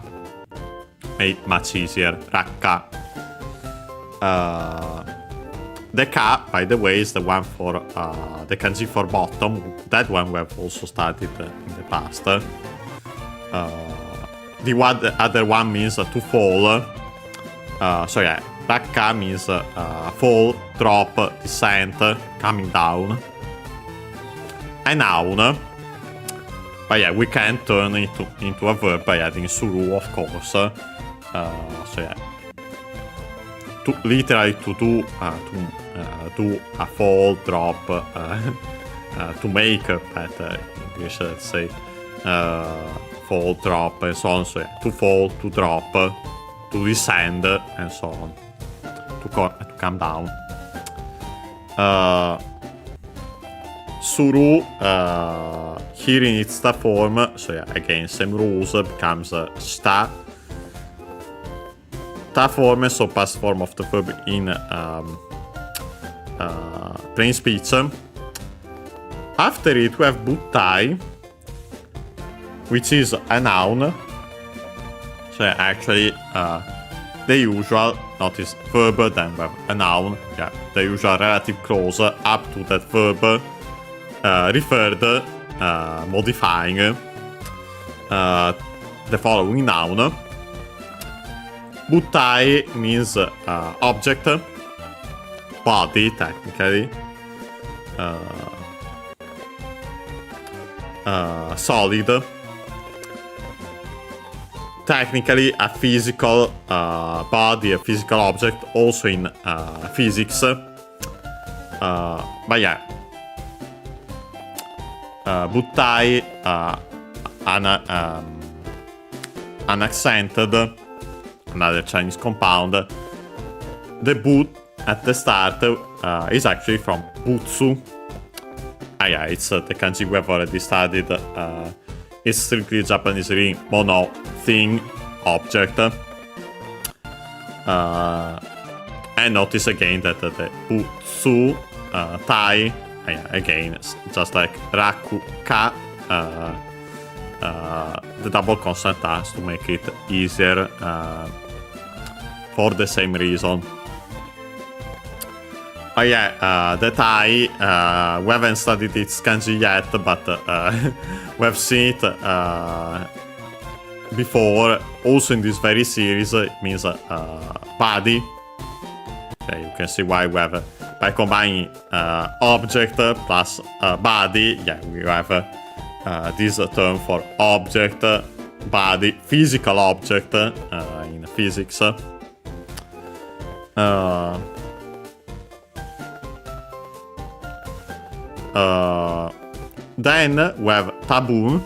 Made much easier. Rakka. The ka, by the way, is the one for the kanji for bottom. That one we have also studied in the past. The other one means to fall. So yeah, rakka means fall, drop, descent, coming down. A noun. But yeah, we can turn it into a verb by adding suru, of course. So yeah, literally to do a fall, drop, to make better English, let's say, fall, drop, and so on. So yeah, to fall, to drop, to descend, and so on, to come down. Suru, here in its sta form, so yeah, again, same rules, becomes sta. Ta form, so past form of the verb in plain speech. After it, we have buttai, which is a noun. So yeah, actually, the usual, notice verb, then we have a noun. Yeah, the usual relative clause up to that verb. Referred, modifying the following noun. Buttai means object, body technically, solid, technically a physical body, a physical object, also in physics. But yeah. Buttai, unaccented, another Chinese compound. The but at the start is actually from butsu. Yeah, it's the kanji we have already studied. It's strictly Japanese reading, mono, thing, object. And notice again that the butsu, tai, again, just like raku, ka, the double consonant has to make it easier for the same reason. Oh yeah, the tai, we haven't studied its kanji yet, but we have seen it before. Also in this very series, it means body. Okay, you can see why we have by combining object plus body, yeah, we have this term for object, body, physical object in physics. Then we have taboo.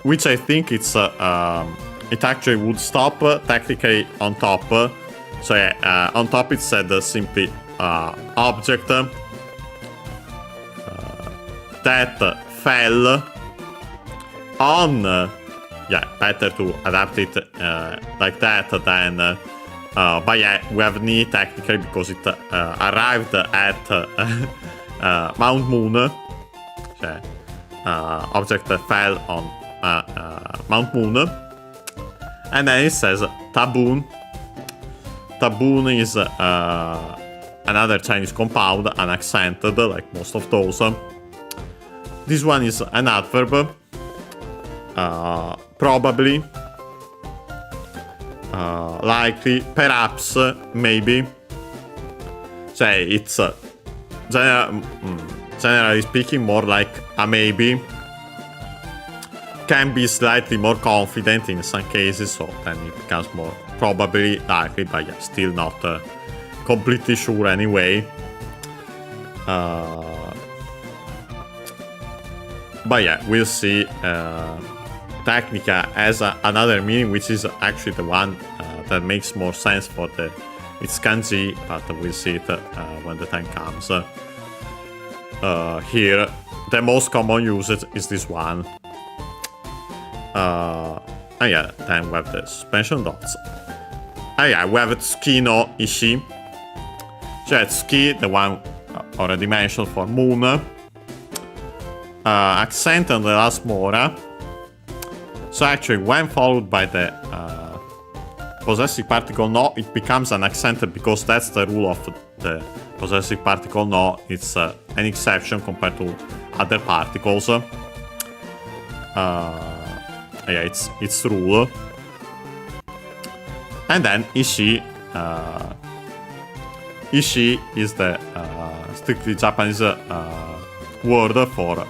Which I think it's it actually would stop technically on top. So yeah, on top it said simply object that fell on. Yeah, better to adapt it like that than. But yeah, we have ni technically because it arrived at Mount Moon. So, object that fell on Mount Moon. And then it says taboon. Taboon is another Chinese compound, unaccented, like most of those. This one is an adverb. Probably. Likely. Perhaps. Maybe. So it's generally speaking more like a maybe. Can be slightly more confident in some cases, so then it becomes more probably likely, but yeah, still not completely sure anyway. But yeah, we'll see. Technica has another meaning, which is actually the one that makes more sense for its kanji, but we'll see it when the time comes. Here, the most common usage is this one. And yeah, then we have the suspension dots. And yeah, we have Tsuki no Ishi. So yeah, Tsuki, the one already mentioned for moon. Accent on the last mora. So actually, when followed by the possessive particle no, it becomes an accent because that's the rule of the possessive particle no. It's an exception compared to other particles. Yeah, it's rule. And then Ishi. Ishi is the strictly Japanese word for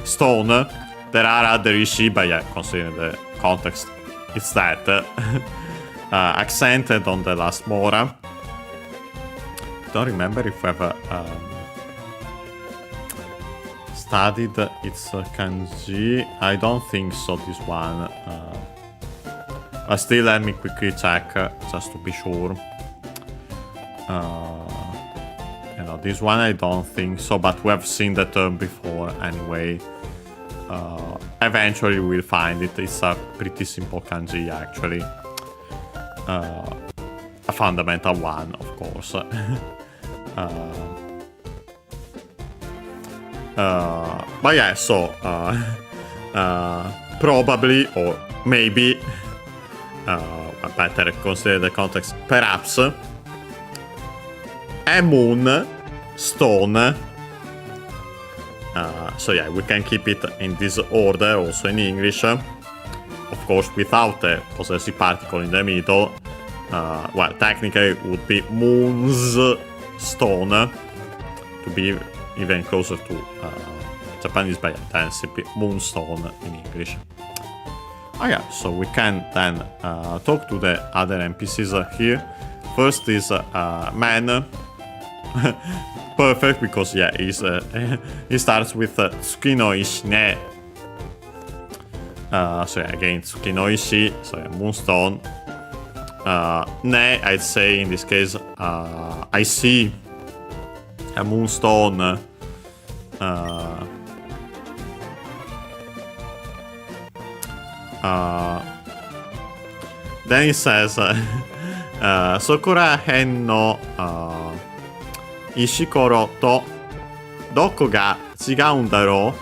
stone. There are other Ishi, but yeah, considering the context, it's that. Accented on the last mora. Don't remember if we ever studied its kanji. I don't think so, this one. But still, let me quickly check, just to be sure. This one I don't think so, but we have seen the term before anyway. Eventually we'll find it. It's a pretty simple kanji, actually. A fundamental one, of course. But yeah, so probably or maybe better consider the context. Perhaps a moon stone. So yeah, we can keep it in this order also in English. Of course, without the possessive particle in the middle. Well, technically it would be moon's stone to be even closer to Japanese, but yeah, then simply moonstone in English. Oh yeah, so we can then talk to the other NPCs here. First is man. Perfect, because yeah, he starts with Tsuki no Ishi ne. So yeah, again, Tsuki no Ishi, so yeah, moonstone. Ne, I'd say in this case, I see a moonstone. Then he says, Sokora hen no Ishikoro to doko ga chigaun daro?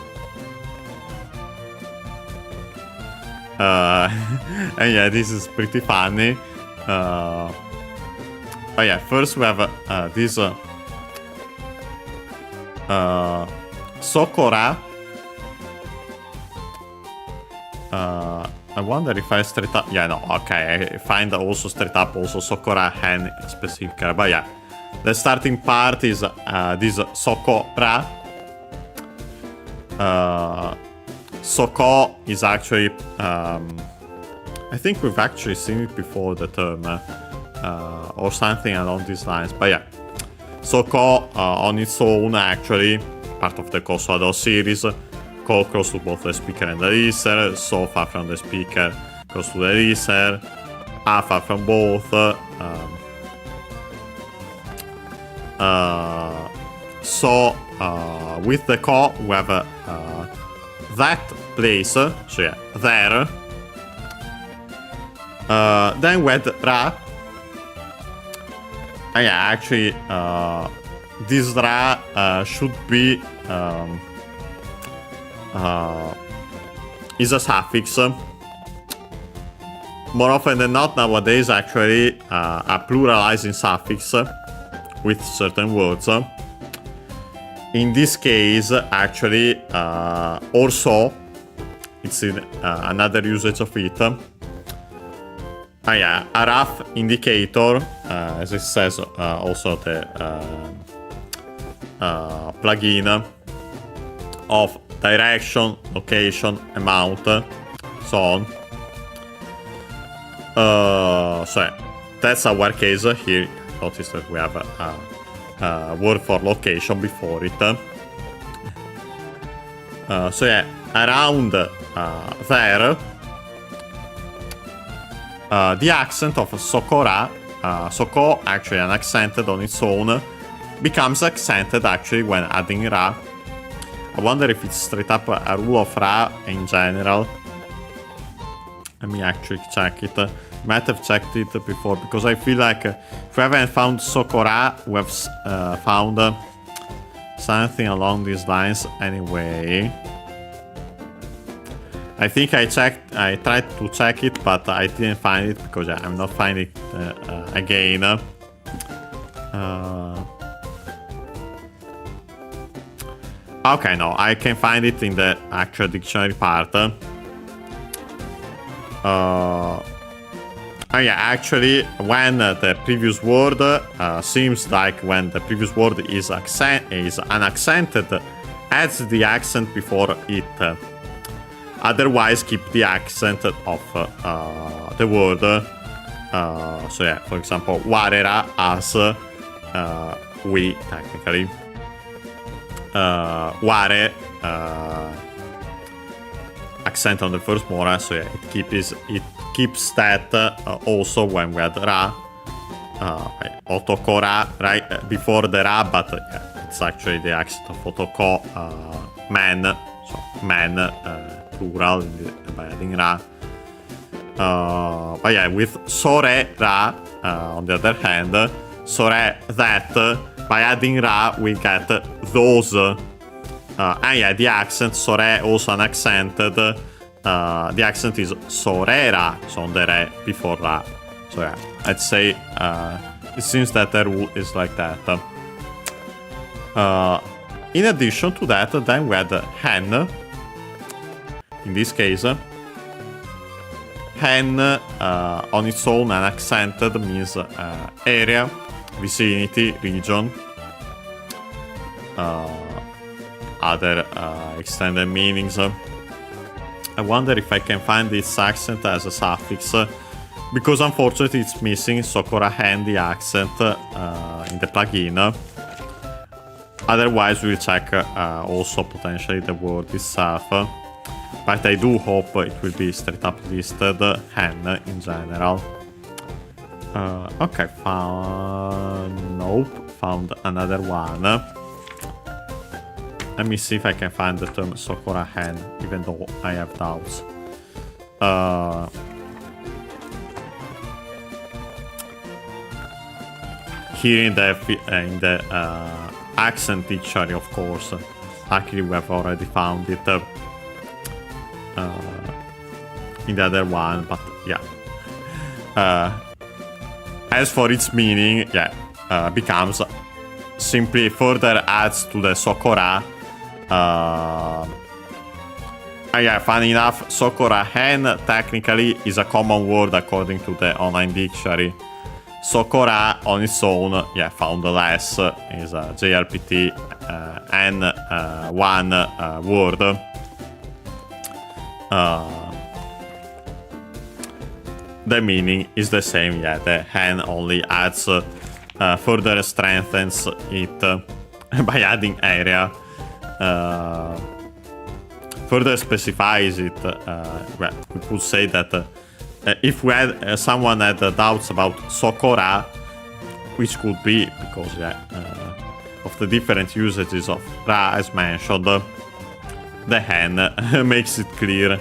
And yeah, this is pretty funny. Oh yeah, first we have this Sokora. I wonder if I straight up. Yeah, no, okay. I find also straight up also Sokora hen specific. But yeah, the starting part is this Sokora. Soko is actually. I think we've actually seen it before, the term, or something along these lines. But yeah, Soko on its own, actually, part of the Kosovo series, close to both the speaker and the listener, so far from the speaker, close to the listener, far from both. So with the ko, we have that place, so yeah, there. Then we had Ra. Yeah, actually, this Ra should be is a suffix. More often than not nowadays, actually, a pluralizing suffix with certain words. In this case, actually, also, it's in another usage of it. Yeah, a rough indicator, as it says also the plugin, of direction, location, amount, so on. So yeah, that's our case here. Notice that we have a word for location before it. So yeah, around there. The accent of Sokora, Soko, actually an accented on its own, becomes accented actually when adding Ra. I wonder if it's straight up a rule of Ra in general. Let me actually check it. Might have checked it before because I feel like if we haven't found Sokora, we have found something along these lines anyway. I think I tried to check it, but I didn't find it because I'm not finding it again. Okay, no, I can find it in the actual dictionary part. Yeah, actually, when the previous word seems like when the previous word is unaccented, adds the accent before it. Otherwise, keep the accent of the word. So yeah, for example, warera as we technically. Ware accent on the first mora, so yeah, it keeps that also when we had ra. Otokora right before the ra, but yeah, it's actually the accent of otoko, man, so man, plural by adding ra. But yeah, with sore ra, on the other hand, sore that. By adding ra, we get those. And yeah, the accent, sore, also unaccented. The accent is sorera, so on the re before ra. So yeah, I'd say it seems that the rule is like that. In addition to that, then we had hen. In this case, hen on its own unaccented means area, vicinity, region. Other extended meanings. I wonder if I can find this accent as a suffix, because unfortunately it's missing Sokora hen, the accent in the plugin. Otherwise we'll check also potentially the word itself. But I do hope it will be straight up listed hen in general. Okay, found another one. Let me see if I can find the term Sokora hen, even though I have doubts. Here in the accent dictionary, of course. Luckily, we have already found it in the other one, but yeah. As for its meaning, becomes simply further adds to the Sokora. Yeah, funny enough, Sokora hen technically is a common word according to the online dictionary. Sokora on its own, found less, is a JLPT N1 word. The meaning is the same, the hen only adds, further strengthens it by adding area. Further specifies it. We could say that if we had someone had doubts about Sokora, which could be because of the different usages of ra as mentioned, the hen makes it clear.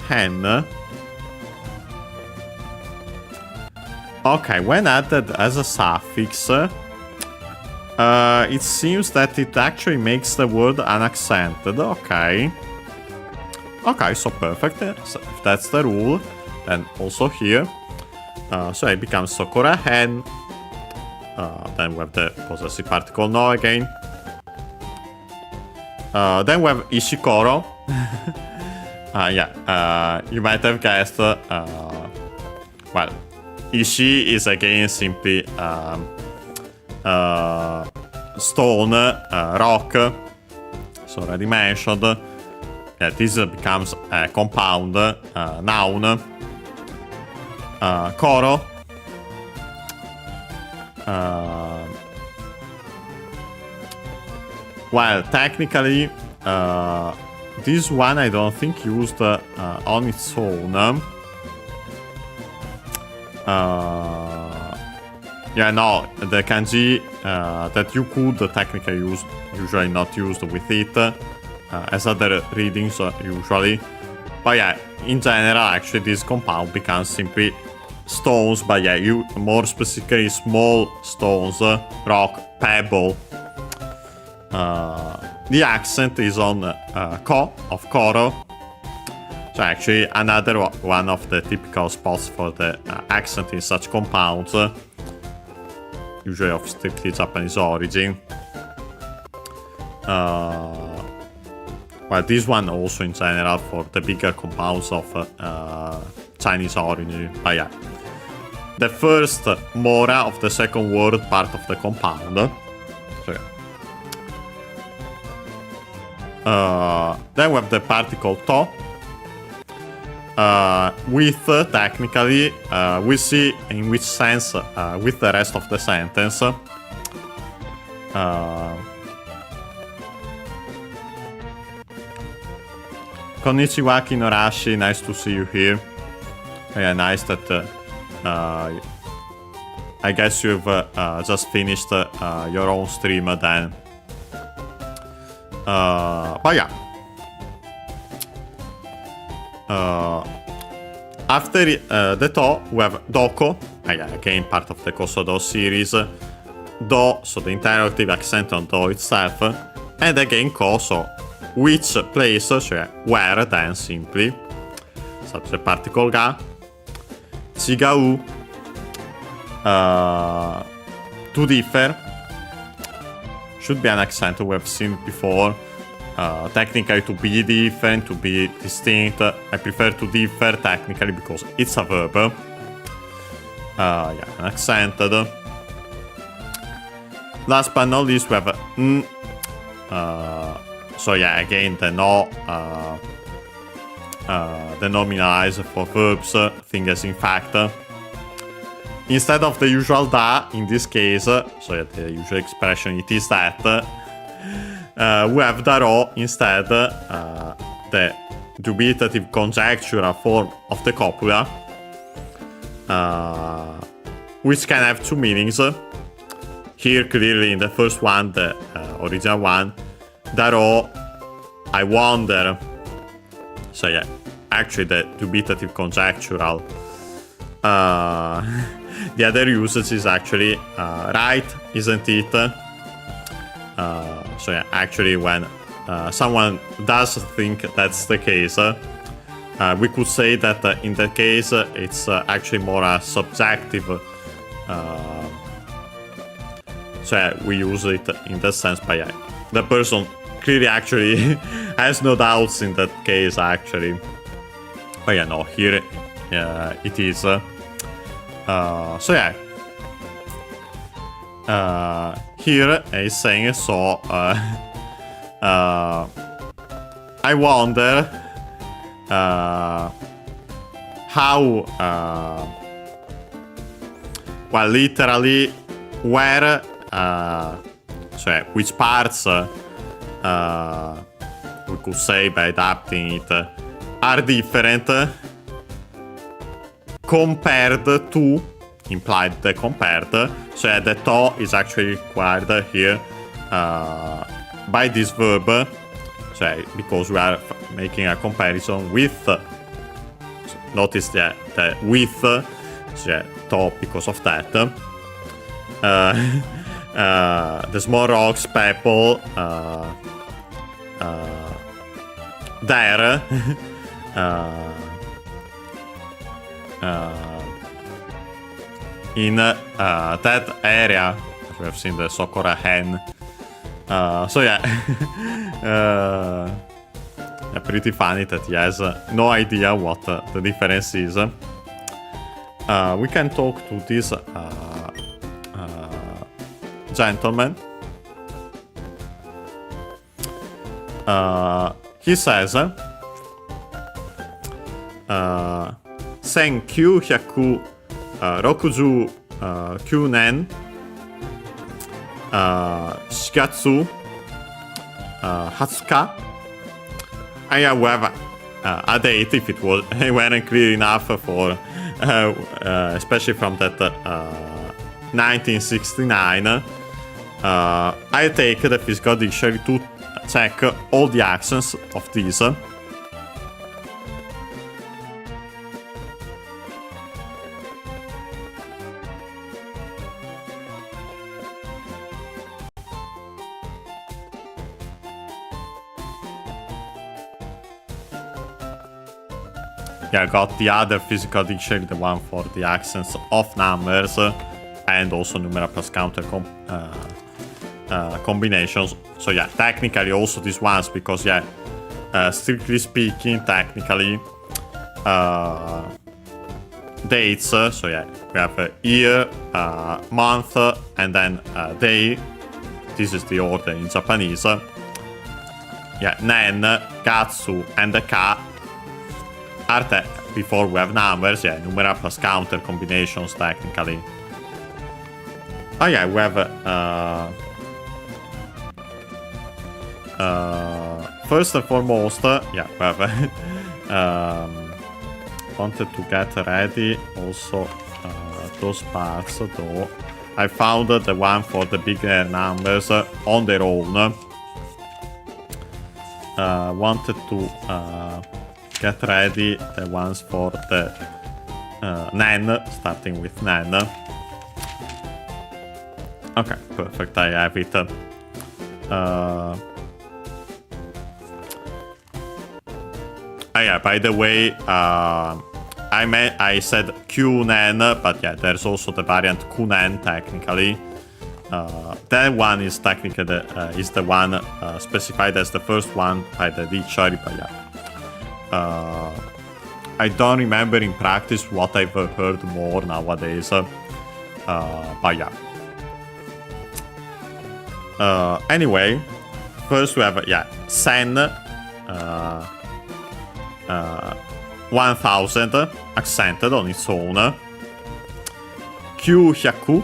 Hen. Okay, when added as a suffix, it seems that it actually makes the word unaccented. Okay, so perfect. So if that's the rule, then also here. So it becomes Sokora hen. Then we have the possessive particle no again. Then we have Ishikoro. You might have guessed. Well, Ishi is again simply stone, rock. So already mentioned. This becomes a compound noun. Koro. Well, technically, this one I don't think used on its own. No, the kanji that you could technically use, usually not used with it. as other readings usually. But yeah, in general, actually, this compound becomes simply stones, but yeah, more specifically small stones, rock, pebble. The accent is on ko of Koro. So actually another one of the typical spots for the accent in such compounds, usually of strictly Japanese origin. Well, this one also in general for the bigger compounds of Chinese origin. But yeah, the first mora of the second word part of the compound. So, yeah. Then we have the particle to. With technically, we see in which sense with the rest of the sentence. Konnichiwa Kinorashi, nice to see you here. Yeah, nice that I guess you've just finished your own stream then. But yeah. After the to, we have doko, again part of the Kosodo series. Do, so the interrogative accent on do itself. And again ko, so which place, cioè where then simply. Such a particle ga. Chigau. To differ. Should be an accent we have seen before. Technically to be different, to be distinct. I prefer to differ technically because it's a verb. Yeah, an accented. Last but not least we have n. So yeah, again the no, the nominalizer for verbs, thing as in fact. Instead of the usual da, in this case, so yeah, the usual expression it is that, we have daro instead, the dubitative conjectural form of the copula, which can have two meanings. Here clearly in the first one, the original one, daro, I wonder. So yeah, actually the dubitative conjectural. The other usage is actually right, isn't it? So yeah, actually when someone does think that's the case, we could say that in that case it's actually more a subjective. So yeah, we use it in that sense, but yeah, the person clearly actually has no doubts in that case actually. But yeah, no, here it is. So yeah, here is saying so. I wonder how. Well, literally, where. So yeah, which parts we could say by adapting it are different. Compared to, implied the compared, so yeah, the to is actually required here by this verb, so yeah, because we are making a comparison with, so notice the with, so yeah, to because of that. The small rocks, pebble, there. In that area, we have seen the Sokora hen. So yeah, pretty funny that he has no idea what the difference is. We can talk to this gentleman. He says, "Thank you, 169年4月20日." I have a date if it weren't clear enough for, especially from that 1969. I take the physical dictionary to check all the accents of these. Yeah, I got the other physical dictionary, the one for the accents of numbers, and also numeral plus counter combinations. So yeah, technically also these ones, because yeah, strictly speaking, technically, dates. So yeah, we have year, month, and then day. This is the order in Japanese. Yeah, nen, katsu, and the ka are before we have numbers. Yeah, numeral plus counter combinations technically. Oh yeah, we have first and foremost, yeah, we have wanted to get ready also those parts, though I found the one for the bigger numbers on their own. Wanted to get ready the ones for the nen, starting with nen. Okay, perfect, I have it. Yeah, by the way, I said Q-nen, but yeah, there's also the variant Q-nen technically. That one is technically the one specified as the first one by the dictionary, but yeah. I don't remember in practice what I've heard more nowadays, but yeah. Anyway, first we have, yeah, sen, 1000 accented on its own, Q-hyaku,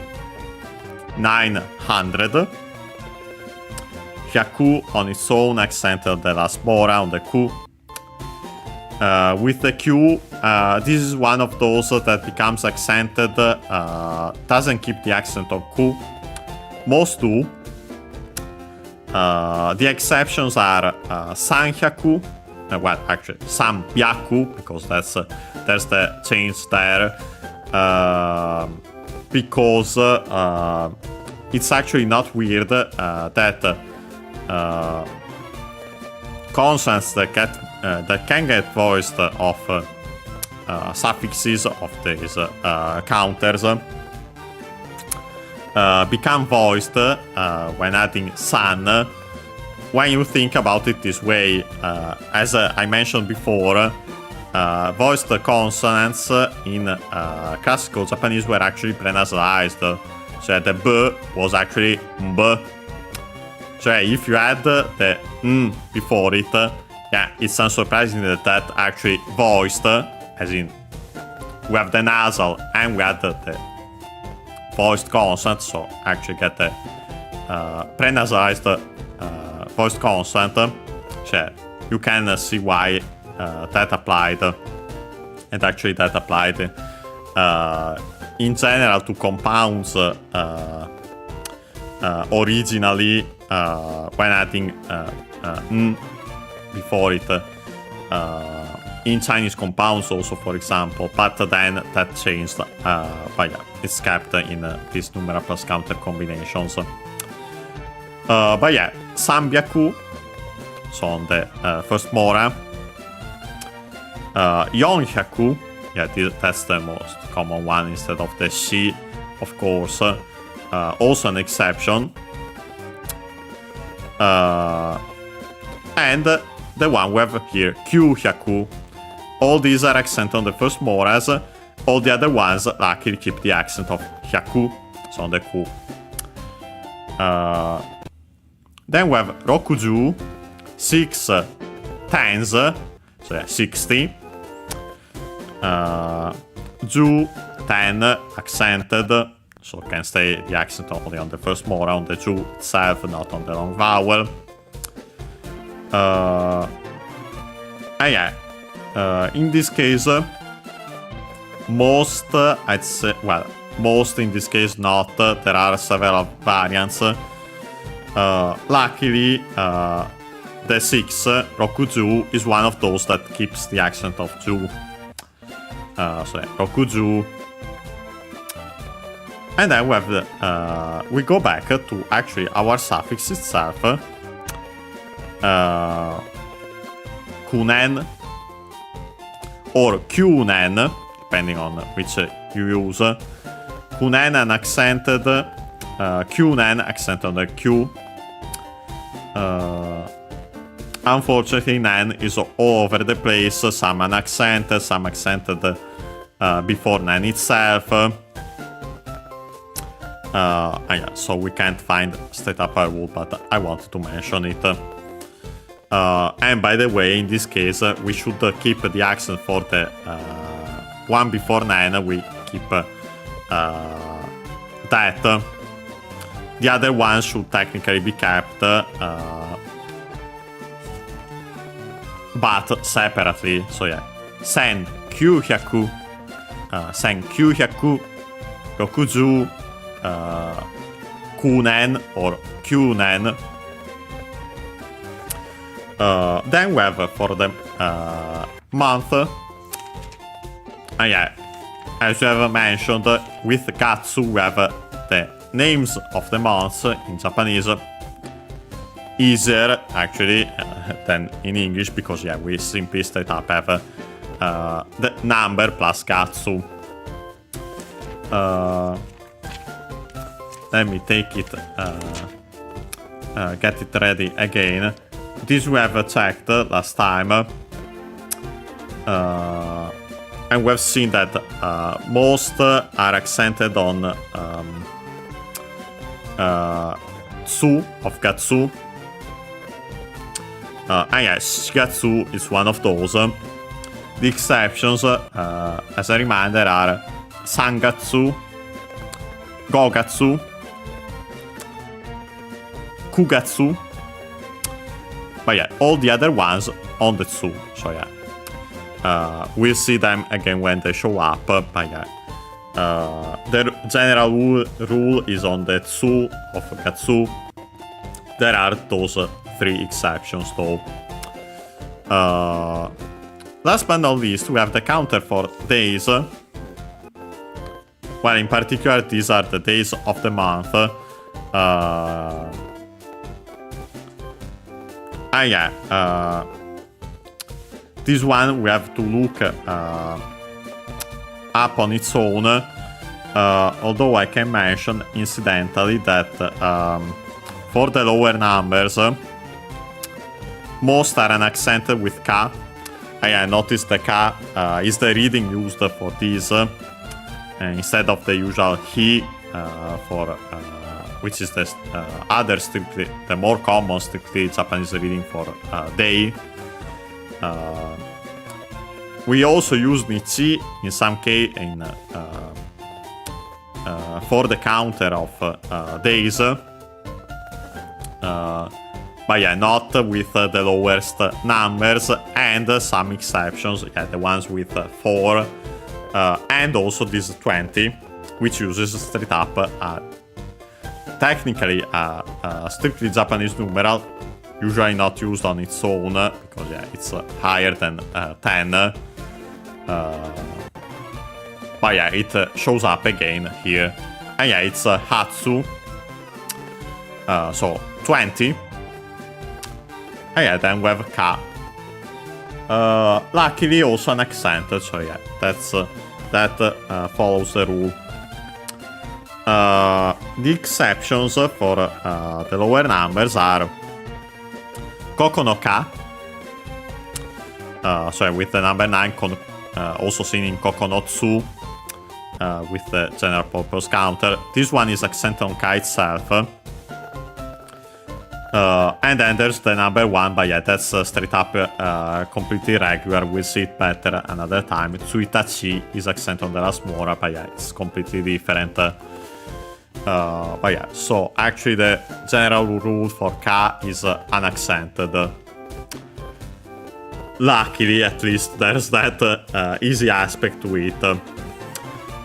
900, hyaku on its own, accented the last bora on the Q. With the Q, this is one of those that becomes accented, doesn't keep the accent of Q. Most do. The exceptions are Sanhyaku, well, actually, Sambyaku, because there's the change there. Because it's actually not weird that consonants that can get voiced of suffixes of these counters become voiced when adding san, when you think about it this way. As I mentioned before, voiced consonants in classical Japanese were actually prenasalized. So the b was actually b. So if you add the n before it, yeah, it's unsurprising that actually voiced, as in we have the nasal and we add the voiced consonant, so actually get the prenasalized voiced consonant. So you can see why that applied, and actually that applied in general to compounds originally when adding n before it, in Chinese compounds also, for example, but then that changed, but yeah, it's kept in these numeral plus counter combinations. But yeah, Sambyaku, so on the first mora. Yonhyaku, yeah, that's the most common one instead of the shi, of course, also an exception. And the one we have here, Q-hyaku. All these are accent on the first moras. All the other ones luckily keep the accent of hyaku, so on the ku. Then we have Rokuju, 6 tens, so yeah, 60. Ju, 10, accented, so can stay the accent only on the first mora, on the ju itself, not on the long vowel. And yeah, in this case, most, I'd say, well, most in this case not, there are several variants. Luckily, the 6, Rokuju, is one of those that keeps the accent of Ju. So Rokuju. And then we have the, we go back to actually our suffix itself. Kunen or Kyunen, depending on which you use. Kunen unaccented, Kyunen accent on the Q. Unfortunately, Nen is all over the place, some unaccented, some accented before Nen itself. Yeah, so we can't find straight up a rule, but I wanted to mention it. And by the way, in this case, we should keep the accent for the one before Nen, we keep that. The other one should technically be kept, but separately. So yeah, Sen Kyuhyaku, Sen Kyuhyaku, Rokuju, Kunen or Kyunen. Then we have for the month, yeah, as we have mentioned, with Gatsu we have the names of the months in Japanese. Easier actually than in English, because yeah, we simply straight up have the number plus Gatsu. Let me take it, get it ready again. This we have checked last time, and we've seen that most are accented on Tsu of Gatsu. And yes, Shigatsu is one of those. The exceptions, as a reminder, are Sangatsu, Gogatsu, Kugatsu. But yeah, all the other ones on the Tsu. So yeah, we'll see them again when they show up. But yeah, the general rule is on the Tsu of Gatsu. There are those 3 exceptions though. Last but not least, we have the counter for days. Well, in particular, these are the days of the month. Yeah, this one we have to look up on its own. Although I can mention incidentally that for the lower numbers, most are unaccented with K. I noticed the K is the reading used for these instead of the usual Hi for which is the other strictly, the more common strictly Japanese reading for day. We also use Nichi in some case in for the counter of days. But yeah, not with the lowest numbers, and some exceptions, yeah, the ones with 4, and also this 20, which uses straight up technically strictly Japanese numeral, usually not used on its own, because yeah, it's higher than 10. But yeah, it shows up again here. And yeah, it's Hatsu. So 20. And yeah, then we have K. Luckily also an accent, so yeah, that follows the rule. The exceptions for the lower numbers are Koko no Ka, so with the number 9, also seen in Koko no Tsu, with the general purpose counter. This one is accented on Ka itself. And then there's the number 1, but yeah, that's straight up completely regular. We'll see it better another time. Tsuitachi is accent on the last mora, but yeah, it's completely different. But yeah, so actually the general rule for Ka is unaccented. Luckily, at least, there's that easy aspect to it.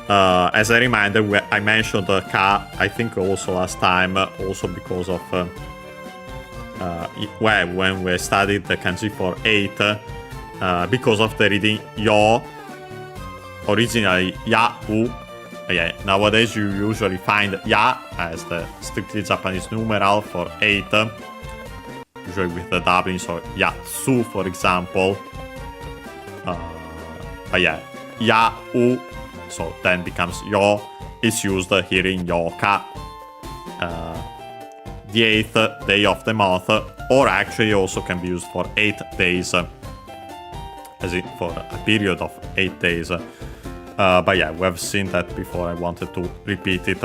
As a reminder, I mentioned Ka, I think also last time, also because of when we studied the kanji for 8, because of the reading yo, originally ya-u, nowadays you usually find ya as the strictly Japanese numeral for 8, usually with the doubling, so yatsu, for example. Ya-u, so then becomes yo, is used here in yoka, the 8th day of the month, or actually also can be used for 8 days, as in for a period of 8 days. But yeah, we have seen that before. I wanted to repeat it.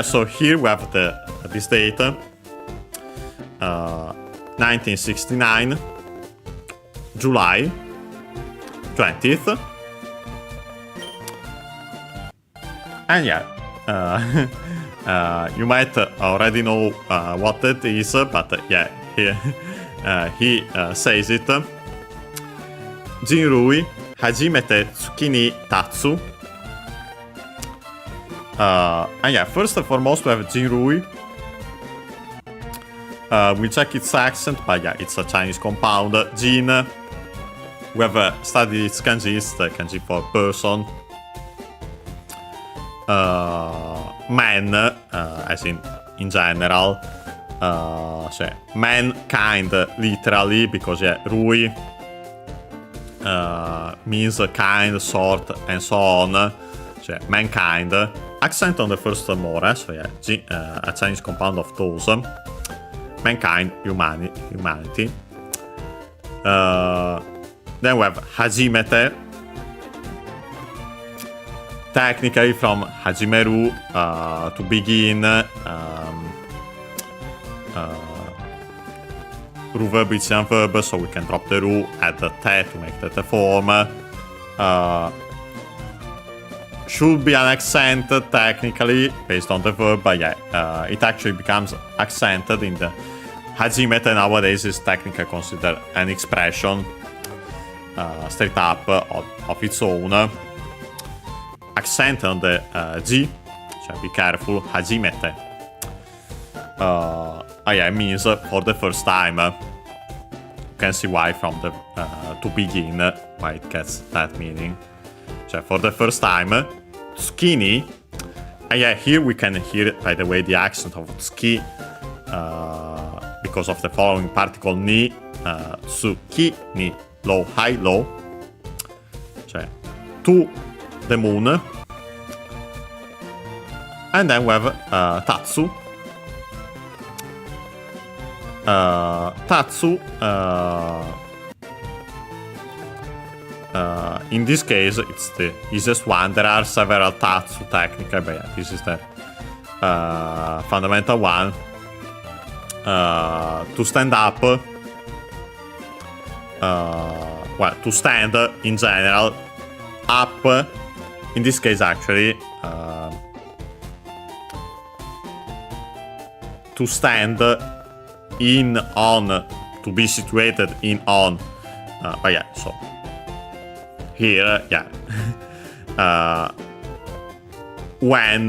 So here we have this date, 1969, July 20th. And you might already know what that is, but he says it. Jinrui hajimete tsuki ni tatsu. First and foremost we have Jinrui. We check its accent, but it's a Chinese compound. Jin, we have studied its kanji, it's the kanji for person. Man, as in general. Mankind, literally, because Rui means kind, sort, and so on. Mankind. Accent on the first more, a Chinese compound of those. Mankind, humanity. Then we have hajimete. Technically from hajimeru, to begin. Ru verb is a verb, so we can drop the ru, add the te to make that a form. Should be an accent technically based on the verb, but it actually becomes accented in the hajimete nowadays is technically considered an expression straight up of its own. Accent on the G, so be careful, hajimete. It means for the first time. You can see why from the to begin, why it gets that meaning. So for the first time, tsukini. Here we can hear, by the way, the accent of tsuki because of the following particle ni, tsuki ni, low, high, low. So to the moon. And then we have tatsu. Tatsu, in this case, it's the easiest one. There are several tatsu technically, but this is the fundamental one. To stand up, to stand in general, up, in this case actually, to stand in, on, to be situated in, on. So here, when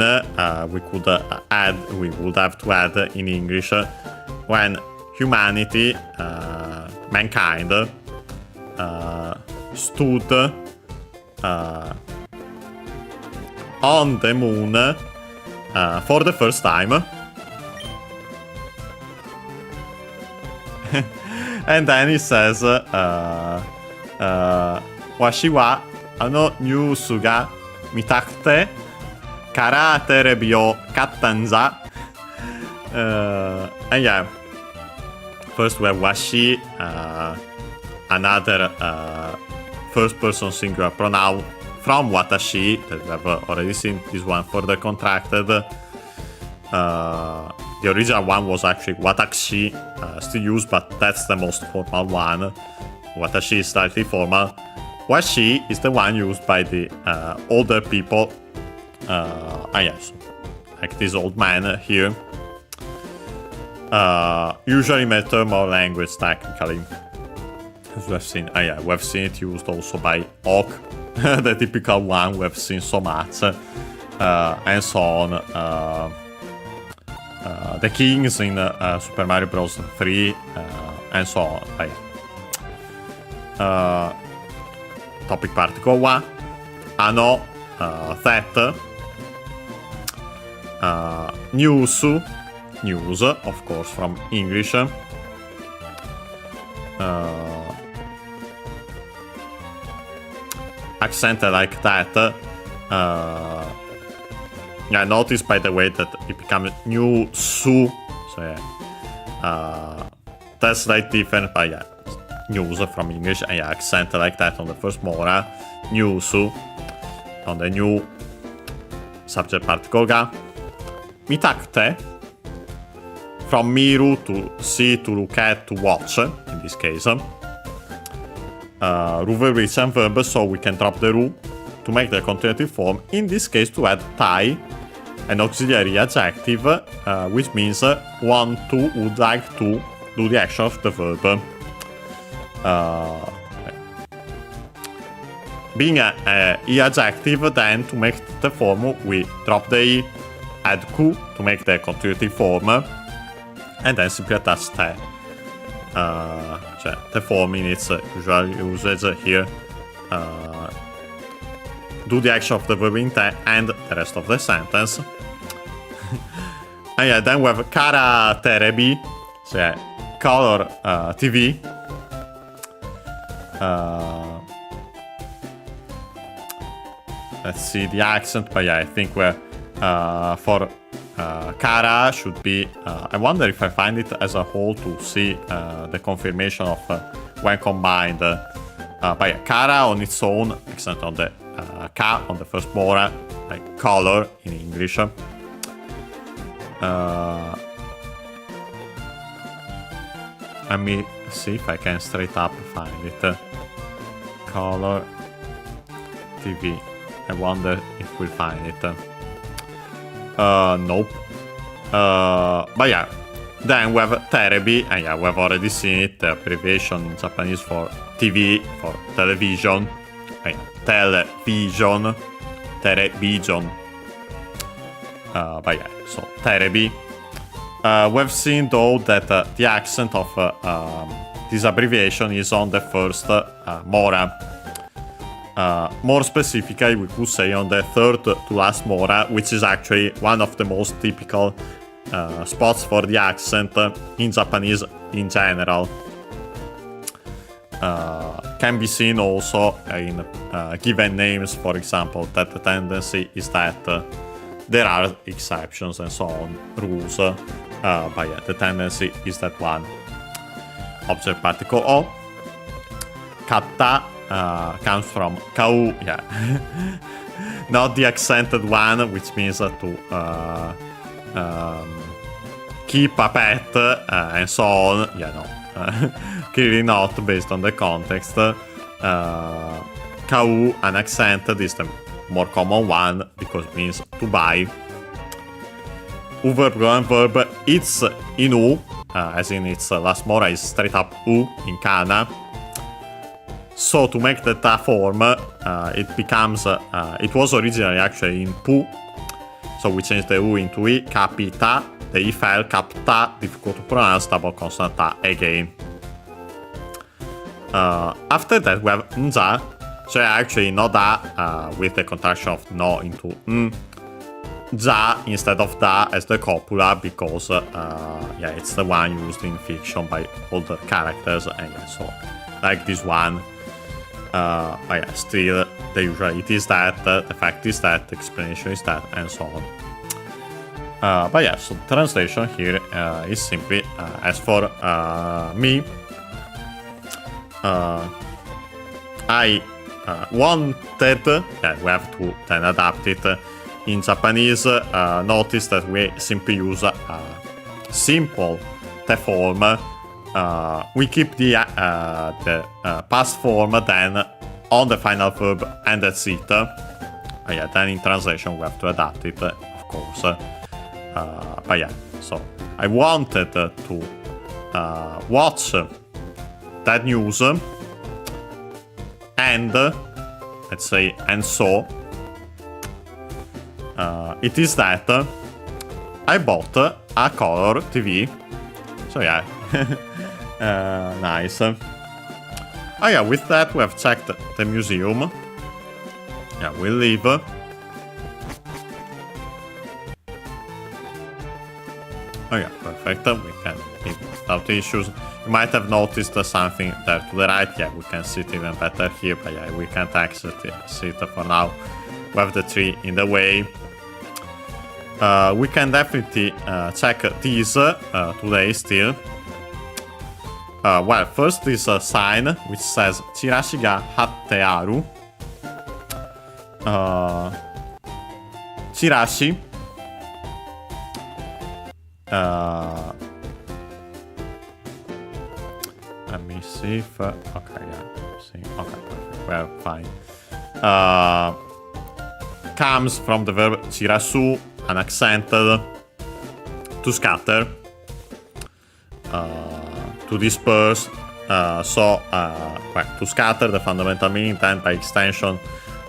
we would have to add in English, when humanity, mankind, stood on the moon for the first time. And then he says, Washi wa ano nyusu ga mitakute kara terebi o kattan za. And first we have washi, another first person singular pronoun from watashi, that we have already seen this one for the contracted. The original one was actually watashi, still used, but that's the most formal one. Watashi is slightly formal. Washi is the one used by the older people. So like this old man here. Usually matter more language technically. As we have seen, we have seen it used also by Ok, the typical one we have seen so much, and so on. the kings in Super Mario Bros. 3 and so on. Topic particle 1. Ano that news, of course, from English. Accented like that. Yeah, notice by the way that it becomes new su. So yeah, that's slightly different, but yeah, news from English, and yeah, accented like that on the first mora, new su, on the new subject particle ga. Mitakte, from miru to see, to look at, to watch, in this case. Ru verb is and verb, so we can drop the ru to make the continuative form, in this case to add tai, an auxiliary adjective, which means want to, would like to do the action of the verb. Being a e adjective, then to make the form we drop the e, add ku to make the continuative form, and then simply attach te. The form in its usual usage here. Do the action of the verb in te and the rest of the sentence. And yeah, then we have Kara Terebi, so yeah, color TV. Let's see the accent, but yeah, I think we're for Kara should be. I wonder if I find it as a whole to see the confirmation of when combined. But yeah, Kara on its own, accent on the Ka on the first mora, like color in English. Let me see if I can straight up find it. Color TV. I wonder if we'll find it. Nope. But yeah. Then we have Terebi, and yeah, we have already seen it. The abbreviation in Japanese for TV, for television. Television. Television. But yeah, so Terebi. We've seen though that the accent of this abbreviation is on the first mora. More specifically, we could say on the third to last mora, which is actually one of the most typical spots for the accent in Japanese in general. Can be seen also in given names, for example, that the tendency is that there are exceptions and so on, rules, but yeah, the tendency is that one. Object particle o. Katta comes from kau, yeah. Not the accented one, which means to keep a pet and so on. Yeah, no. Clearly not, based on the context. Kau, unaccented, is the more common one because it means to buy. Verb and verb, it's in u, as in its last mora is straight up u in kana. So to make the ta form, it becomes, it was originally actually in pu. So we changed the u into i, capita, the i fell, capta, difficult to pronounce, double consonant ta again. After that we have nja, so actually no da with the contraction of no into n. Ja instead of da as the copula because yeah, it's the one used in fiction by older characters, and yeah, so like this one. But yeah, still the usuality is that, the fact is that, the explanation is that, and so on. But yeah, so the translation here is simply as for me, I wanted, yeah, we have to then adapt it in Japanese. Notice that we simply use simple the form. We keep the past form then on the final verb, and that's it. Yeah, then in translation we have to adapt it, of course. But yeah, so I wanted to watch that news, and let's say, and so it is that I bought a color TV. So yeah, nice. Oh yeah, with that we have checked the museum. Yeah, we'll leave. Oh yeah, perfect. We can leave without issues. You might have noticed something there to the right. Yeah, we can see it even better here, but yeah, we can't access it for now. We have the tree in the way. We can definitely check these today still. Well, first this sign which says Chirashi ga hatte aru. Chirashi. Let me see if... okay, yeah. See. Okay, perfect. Well, fine. Comes from the verb chirasu, an accented, to scatter, to disperse. Well, to scatter, the fundamental meaning, then by extension,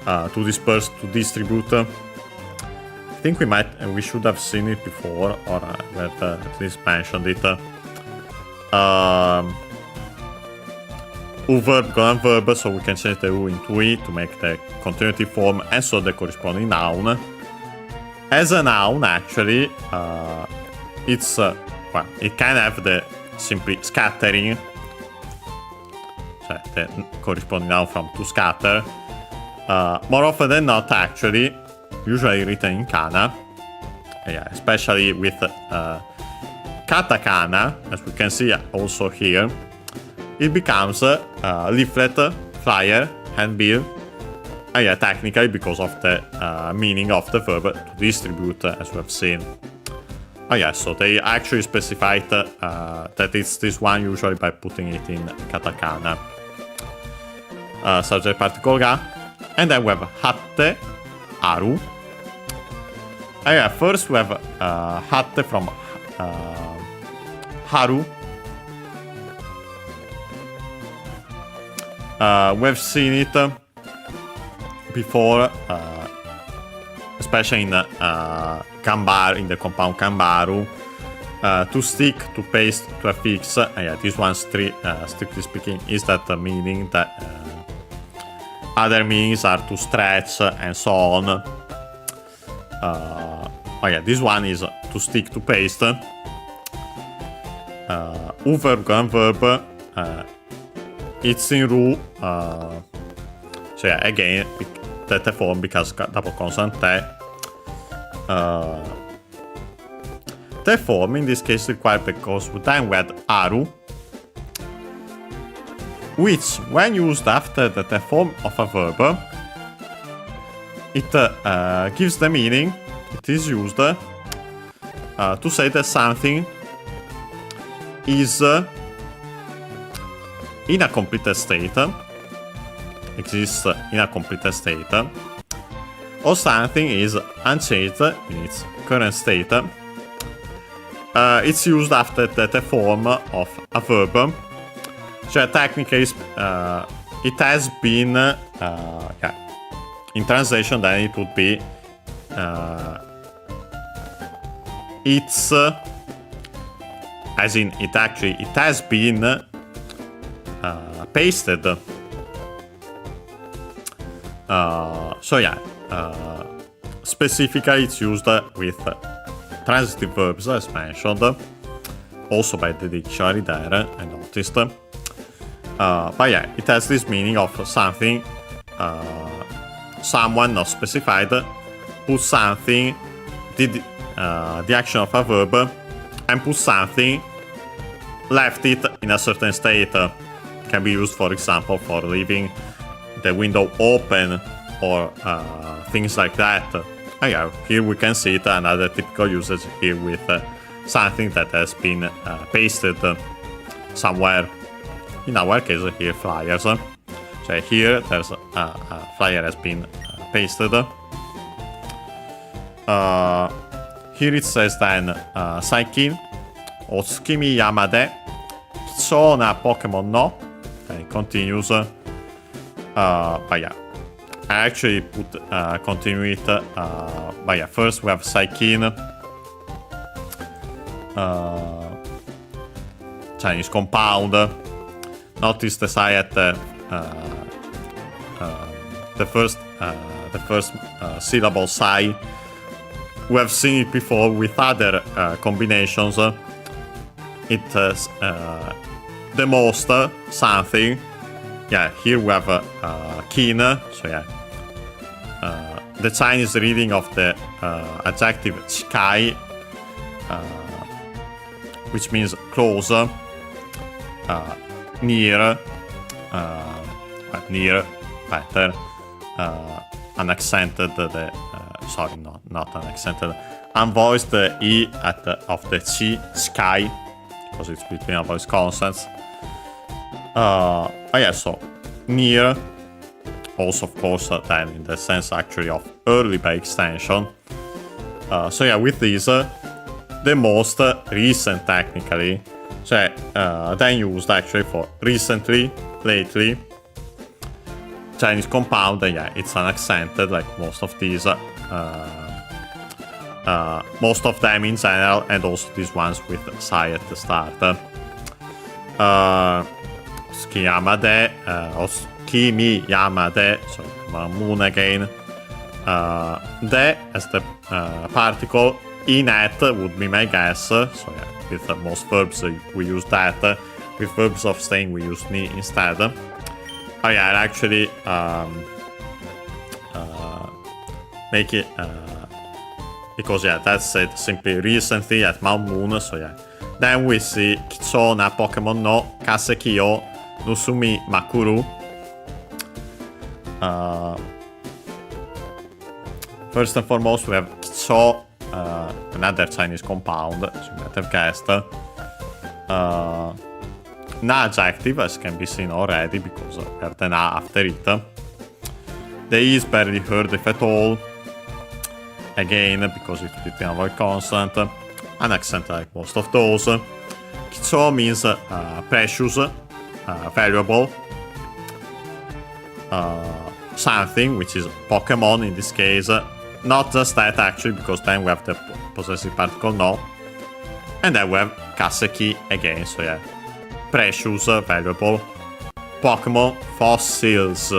to disperse, to distribute. I think we should have seen it before, or we have at least mentioned it. U-verb, go verb, so we can change the U into E to make the continuity form, and so the corresponding noun. As a noun, actually, it's well, it can have the simply scattering, so the corresponding noun from to scatter. More often than not, actually, usually written in kana, yeah, especially with katakana, as we can see also here. It becomes a leaflet, flyer, handbill. Yeah, technically because of the meaning of the verb to distribute, as we have seen. Oh yeah, so they actually specified that it's this one usually by putting it in katakana. Subject particle ga. And then we have hatte, aru. Oh yeah, first we have hatte from haru. We've seen it before, especially in Gambar, in the compound Gambaru. To stick, to paste, to affix. Yeah, this one, strictly speaking, is that the meaning that other meanings are to stretch and so on. Oh yeah, this one is to stick, to paste. U-verb, verb. It's in Ru, so yeah, again, the form because double consonant te. The form in this case required because then we had aru, which, when used after the form of a verb, it gives the meaning. It is used to say that something is in a completed state, exists in a completed state, or something is unchanged in its current state. It's used after the form of a verb. So technically, it has been, yeah, in translation, then it would be it's, as in it has been pasted. So yeah, specifically it's used with transitive verbs, as mentioned, also by the dictionary there, I noticed. But yeah, it has this meaning of something, someone not specified, put something, did the action of a verb, and put something, left it in a certain state. Can be used, for example, for leaving the window open or things like that. Oh yeah, here we can see it, another typical usage here with something that has been pasted somewhere. In our case here, flyers. So here there's a flyer has been pasted. Here it says then Saikin Otsukimi Yamade Kitsu na Pokémon no. And it continues. But yeah, I actually put continue it. But yeah, first we have Saikin. Chinese compound. Notice the psi at the first syllable psi. We have seen it before with other combinations. It has the most something. Yeah, here we have keen. So yeah, the Chinese reading of the adjective sky, which means close, near, near, better, unaccented. Sorry, not unaccented. Unvoiced e of the chi, sky, because it's between unvoiced consonants. Yeah, so near, also of course then in the sense actually of early by extension. So yeah, with these, the most recent technically, so then used actually for recently, lately. Chinese compound, yeah, it's unaccented like most of these. Most of them in general, and also these ones with psi at the start. Skiyamade, or Kimiyamade, so moon again. De as the particle, inet would be my guess. So yeah, with most verbs we use that. With verbs of staying we use ni instead. Oh yeah, and actually make it because yeah, that's it. Simply recently at Mount Moon. So yeah, then we see Kichona Pokémon no Kasekyo Nusumi Makuru. First and foremost, we have Kicho, another Chinese compound, as you might have guessed. Na adjective, as can be seen already, because we have the na after it. The e is barely heard, if at all. Again, because it's between a vowel consonant. An accent like most of those. Kicho means precious, valuable. Something, which is Pokemon in this case. Not just that actually, because then we have the possessive particle no. And then we have Kaseki again, so yeah. Precious, valuable. Pokemon, fossils.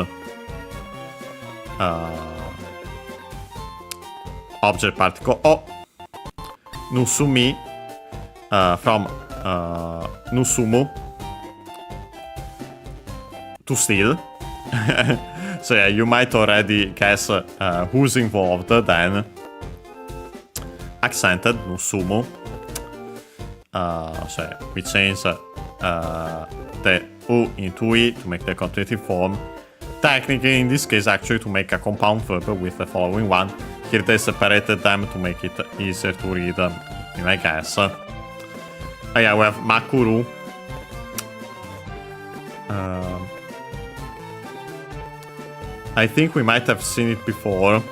Object particle o. Nusumi, from Nusumu, to steal. So yeah, you might already guess who's involved then. Accented, Nusumu. So yeah, we change the U into E to make the continuative form. Technically, in this case, actually to make a compound verb with the following one. Here they separated them to make it easier to read, I guess. Yeah, we have Makuru. I think we might have seen it before.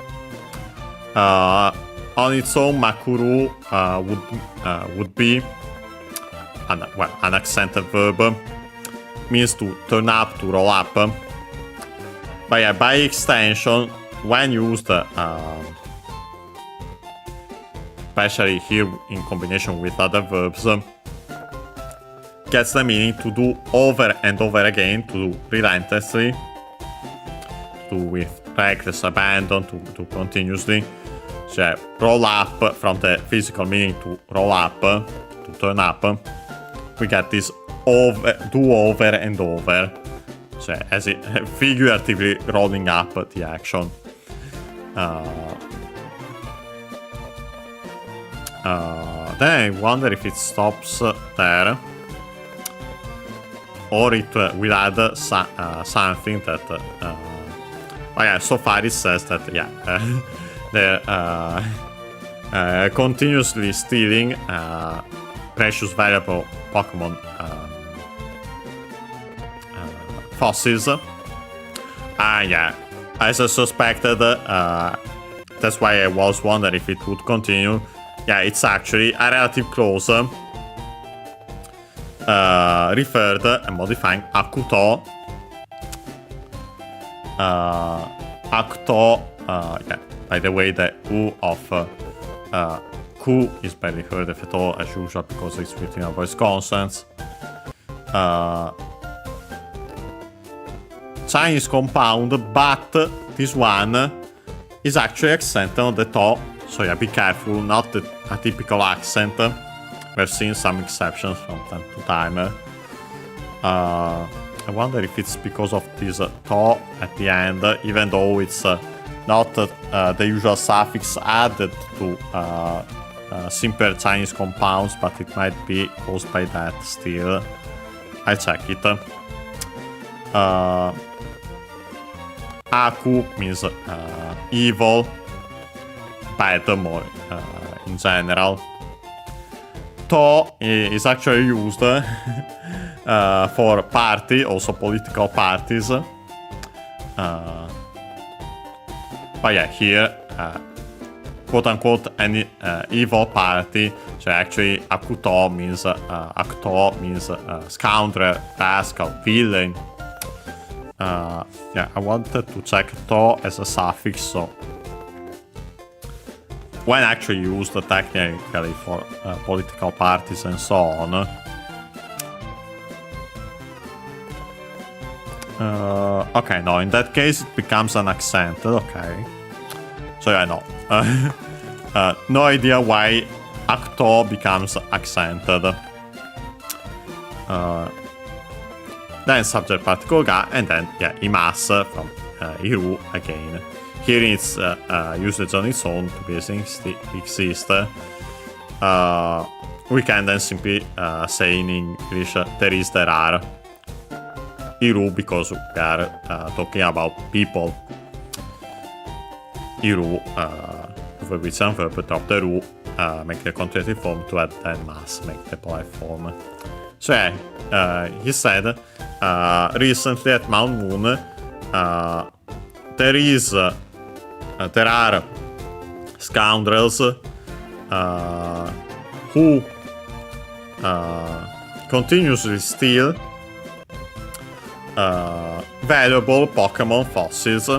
On its own, Makuru would be an accented verb. Means to turn up, to roll up. But yeah, by extension, when used, especially here in combination with other verbs, gets the meaning to do over and over again, to do relentlessly, to do with reckless abandon, to do continuously. So yeah, roll up from the physical meaning to roll up, to turn up. We get this do over and over. So yeah, as it figuratively rolling up the action. Then I wonder if it stops there, or it will add something that. Oh yeah, so far it says that yeah, they're continuously stealing precious, valuable Pokemon fossils. Yeah, as I suspected, that's why I was wondering if it would continue. Yeah, it's actually a relative clause referred and modifying Akuto. Akuto, yeah, by the way, the U of Ku is barely heard if at all, as usual, because it's written in voice consonants. Chinese compound, but this one is actually accented on the to, so yeah, be careful, not a typical accent. We've seen some exceptions from time to time. I wonder if it's because of this to at the end, even though it's not the usual suffix added to simpler Chinese compounds, but it might be caused by that still. I'll check it. Aku means evil, bad more in general. To is actually used for party, also political parties. But yeah, here, quote-unquote, any evil party. So actually, akuto means scoundrel, rascal, villain. Yeah, I wanted to check to as a suffix, so when actually used technically for political parties and so on. Okay, no, in that case it becomes an accented, okay. So yeah, no. No idea why acto becomes accented. Then subject particle ga, and then yeah, imas from iru again. Here it's usage on its own to basically exist. We can then simply say in English there is, there are. Iru because we are talking about people. Iru, with some verb drop the ru, make the contractive form to add then mass, make the polite form. So yeah, he said recently at Mount Moon there are scoundrels who continuously steal valuable Pokémon fossils.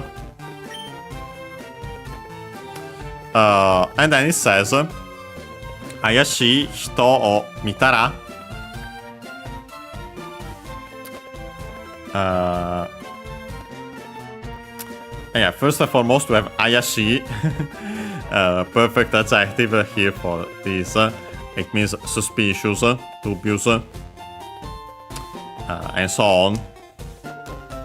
And then it says, Ayashi hito o mitara. Yeah, first and foremost, we have Ayashi. Perfect adjective here for this. It means suspicious, dubious, and so on.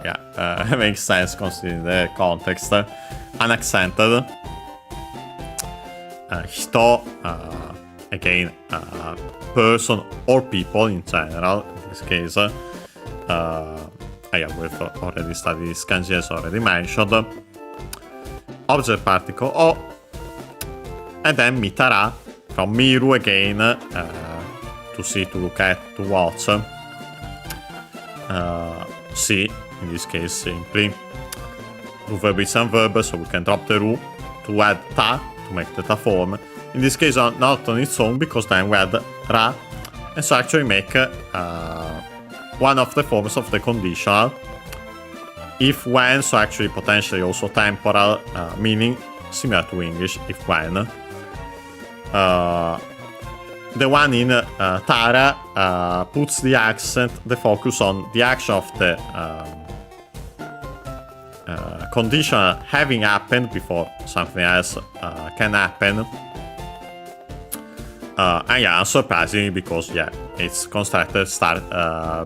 Yeah, makes sense considering the context. Unaccented. Hito, again, person or people in general, in this case. Yeah, we've already studied this kanji as already mentioned. Object particle o, and then mitara from miru again, to see, to look at, to watch. See, in this case simply. To verb is some verb, so we can drop the ru to add ta, to make the ta form. In this case not on its own, because then we add ra, and so actually make one of the forms of the conditional. If when, so actually potentially also temporal, meaning similar to English, if when. The one in Tara puts the accent, the focus on the action of the conditional having happened before something else can happen. And yeah, unsurprisingly, because yeah, it's constructed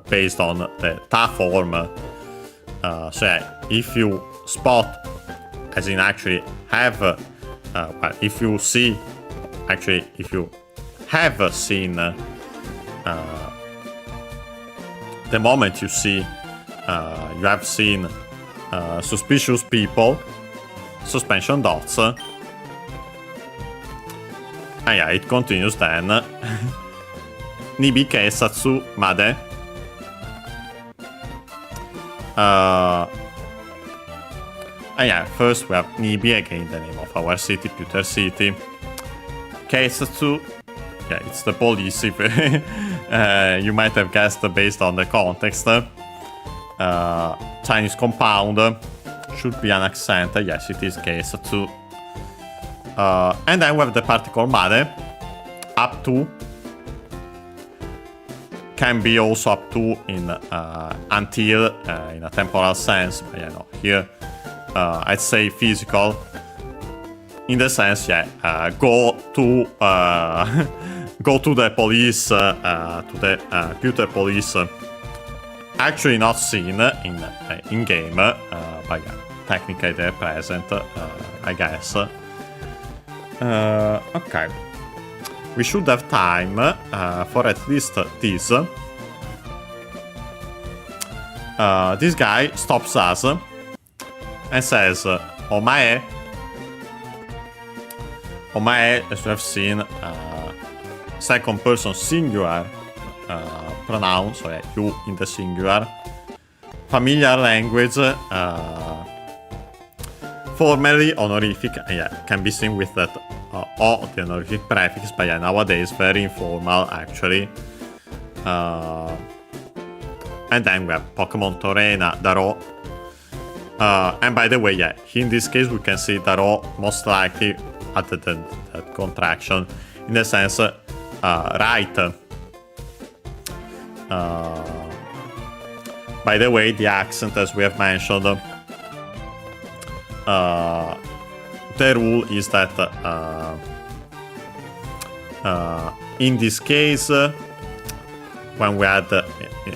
based on the ta form. So yeah, if you spot, as in actually have, well, if you see, actually, if you have seen, the moment you see, you have seen suspicious people, suspension dots. And yeah, it continues then. Nibi keisatsu made. And yeah, first we have Nibi, again the name of our city, Pewter City. Keisatsu, yeah, it's the police, if you might have guessed based on the context. Chinese compound, should be an accent, yes it is Keisatsu. And then we have the particle made, up to can be also up to in until in a temporal sense, but here I'd say physical in the sense go to go to the police, to the Pewter police. Actually not seen in game, but technically they're present, I guess. Okay. We should have time for at least this. This guy stops us and says, Omae. Omae, as we have seen, second person singular pronoun, so you in the singular. Familiar language, formerly honorific, can be seen with that O, the honorific prefix, but nowadays very informal actually. And then we have Pokémon Torena, Daro. And by the way, in this case we can see Daro most likely at the contraction, in the sense, right. By the way, the accent, as we have mentioned, the rule is that in this case, when we add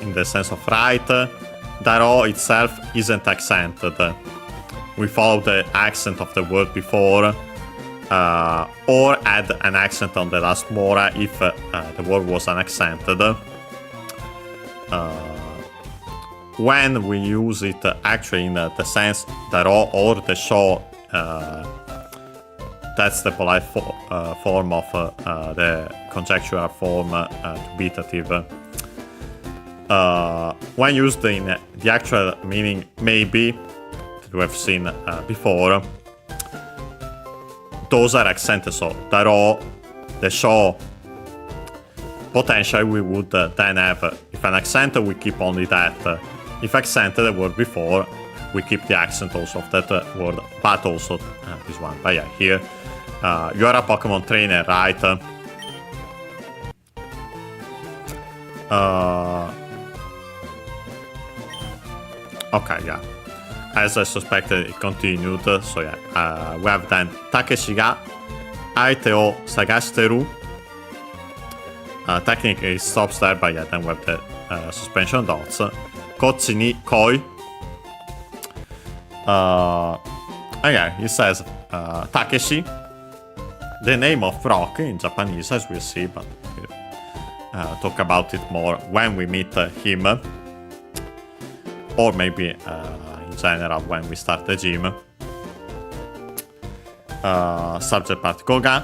in the sense of right, Daro itself isn't accented. We follow the accent of the word before, or add an accent on the last mora if the word was unaccented. When we use it actually in the sense Daro or the show, that's the polite form of the conjectural form dubitative. When used in the actual meaning maybe, that we have seen before, those are accented, so Daro, the show. Potentially we would then have, if an accent, we keep only that. If accented, the word before, we keep the accent also of that word, but also this one. But here, you are a Pokemon trainer, right? Okay, as I suspected, it continued, so we have then Takeshi ga Aite o Sagashiteru. Technically it stops there, but then we have the suspension dots. Kochi ni koi. He says Takeshi, the name of Rock in Japanese, as we see, but we'll talk about it more when we meet him, or maybe in general when we start the gym. Subject particle ga.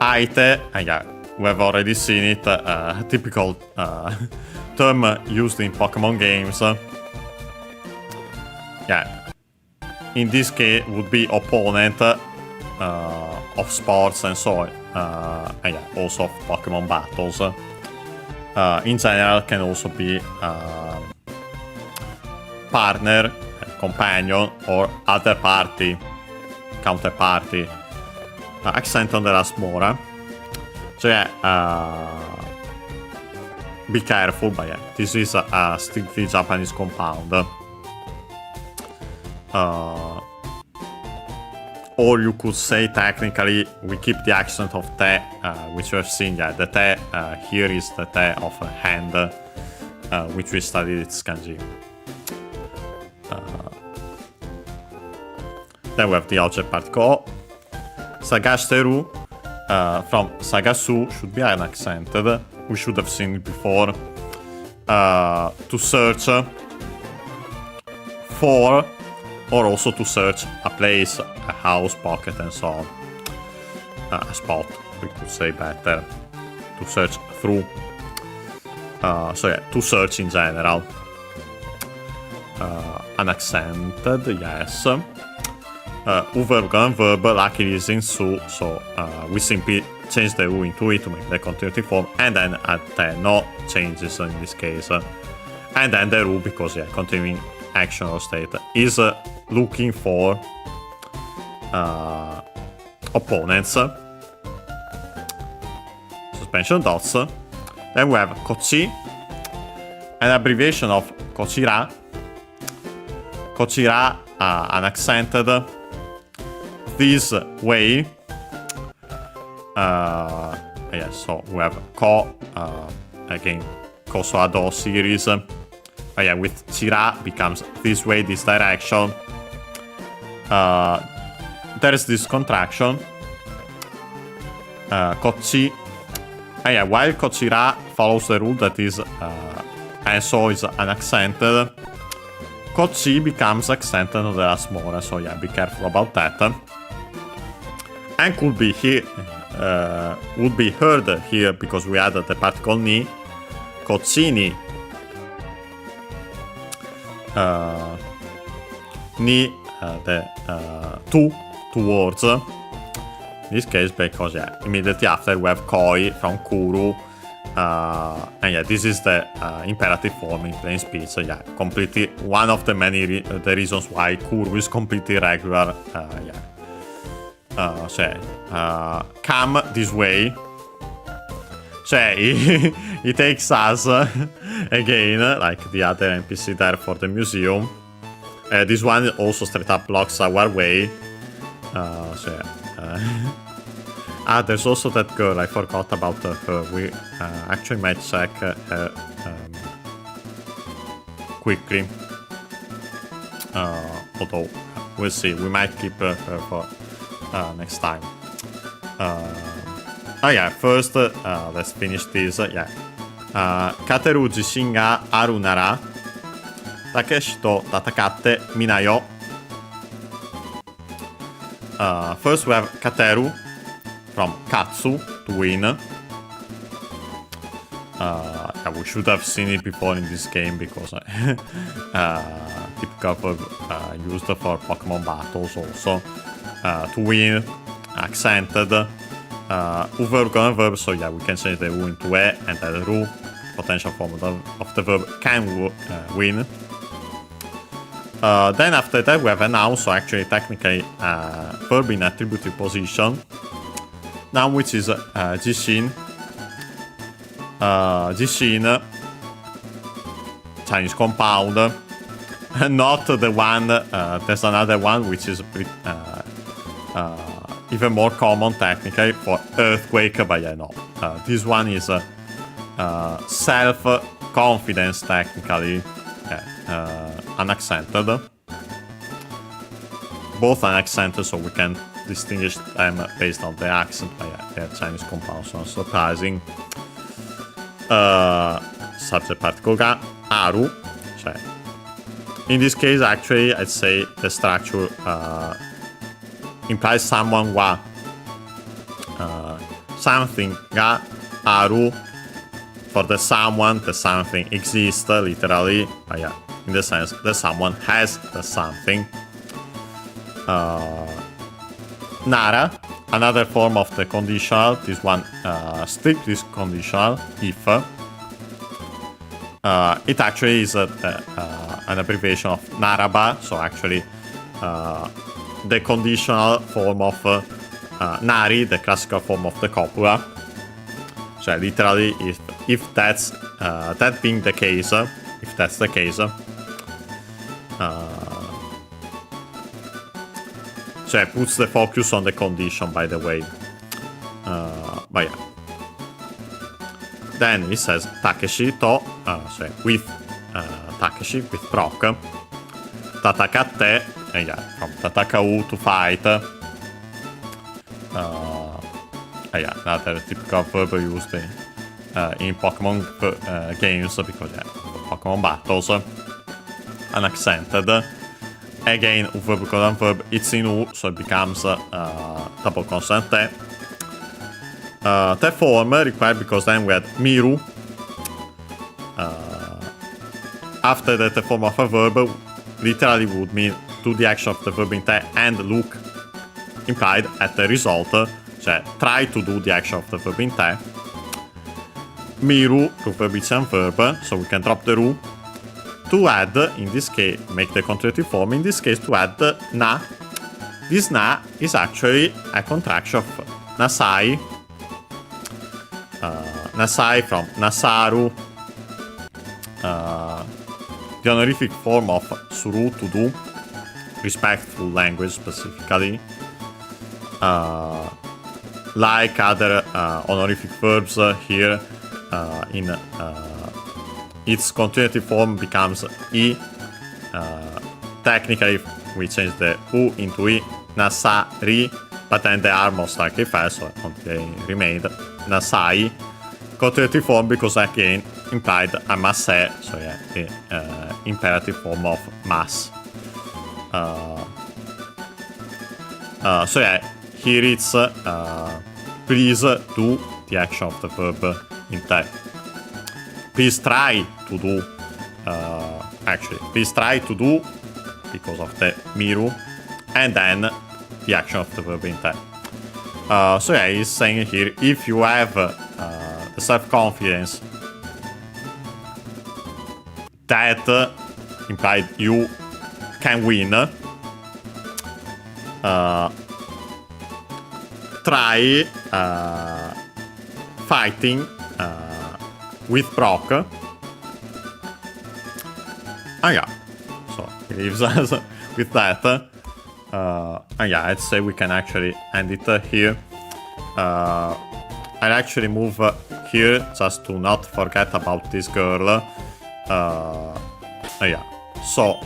Aite, we have already seen it, typical term used in Pokemon games. In this case would be opponent of sports and so on, also of Pokemon battles. In general can also be partner, companion, or other party, counterparty. Accent on the last mora. So be careful, but this is a strictly Japanese compound. Or you could say technically we keep the accent of te, which we have seen. The te here is the te of hand, which we studied its kanji. Then we have the object particle. Sagashiteru from Sagasu should be unaccented. We should have seen it before. To search for, or also to search a place, a house, pocket, and so on. A spot, we could say better. To search through. To search in general. Unaccented, yes. Verb and verb, like it is in su, so we simply change the u into it to make the continuity form, and then add the no changes in this case. And then the ru, because continuing action or state, is looking for opponents. suspension dots. Then we have kochi, an abbreviation of kochira. Kochira, unaccented. This way. Yeah, so we have ko, again, koso ado series. Yeah, with chira becomes this way, this direction. There is this contraction. Kochi. Yeah, while kochira follows the rule that is and so is unaccented, kochi becomes accented on the last more. So yeah, be careful about that. And could be here, would be heard here because we added the particle ni. Kochini. Ni the two words. In this case, because yeah, immediately after we have koi from kuru, and yeah, this is the imperative form in plain speech. So yeah, completely one of the many the reasons why kuru is completely irregular. So come this way. So he takes us again, like the other NPC there for the museum. This one also straight up blocks our way. There's also that girl, I forgot about her. We actually might check her quickly. Although, we'll see. We might keep her for next time. Yeah, first, let's finish this. Kateru jishin ga aru nara, Takeshi to tatakatte minayo. First we have Kateru from Katsu to win. Yeah, we should have seen it before in this game because typical used for Pokemon battles also. To win, accented. Verb con verb, so yeah, we can change the U into E and the Ru, potential form of the verb can win. Then after that we have a noun, so actually technically verb in attributive position. Noun which is jishin. Jishin, Chinese compound. Not the one, there's another one which is even more common technically for earthquake, but yeah, no. This one is self-confidence technically. Unaccented. Both unaccented, so we can distinguish them based on the accent. But yeah, they have Chinese compounds, so surprising. Subject particle ga, aru. In this case, actually, I'd say the structure implies someone wa. Something ga, aru. For the someone, the something exists literally. But yeah, in the sense that someone has the something. Nara, another form of the conditional. This one strictly conditional. If it actually is an abbreviation of naraba. So actually, the conditional form of nari, the classical form of the copula. So literally, if that's that being the case, if that's the case, so it puts the focus on the condition, by the way. But yeah. Then it says Takeshi to, so with Takeshi, with proc. Tatakatte, yeah, from tatakau to fight. Yeah, another typical verb used in Pokemon games, because yeah, Pokemon battles. Unaccented. Again, verb colon verb, it's in U, so it becomes double consonant te. The form required because then we had miru. After that, the form of a verb literally would mean do the action of the verb in te and look implied at the result. So try to do the action of the verb in te. Miru, verb is a verb, so we can drop the ru. To add, in this case, make the contractive form, in this case to add na. This na is actually a contraction of nasai. Nasai from Nasaru, the honorific form of Suru, to do, respectful language specifically. Like other honorific verbs here, in its continuative form becomes I. Technically, we change the U into I, Nasari, but then they are most likely fast, so they remained Nasai. Continuative form because again implied a masse, so yeah, the imperative form of mass. So yeah, here it's please do the action of the verb in type. Please try to do, please try to do because of the miru, and then the action of the verb in type. So yeah, he's saying here, if you have the self-confidence that implied you can win, try fighting with Brock. Yeah, so he leaves us with that. Yeah, I'd say we can actually end it here. I'll actually move here just to not forget about this girl. Yeah, so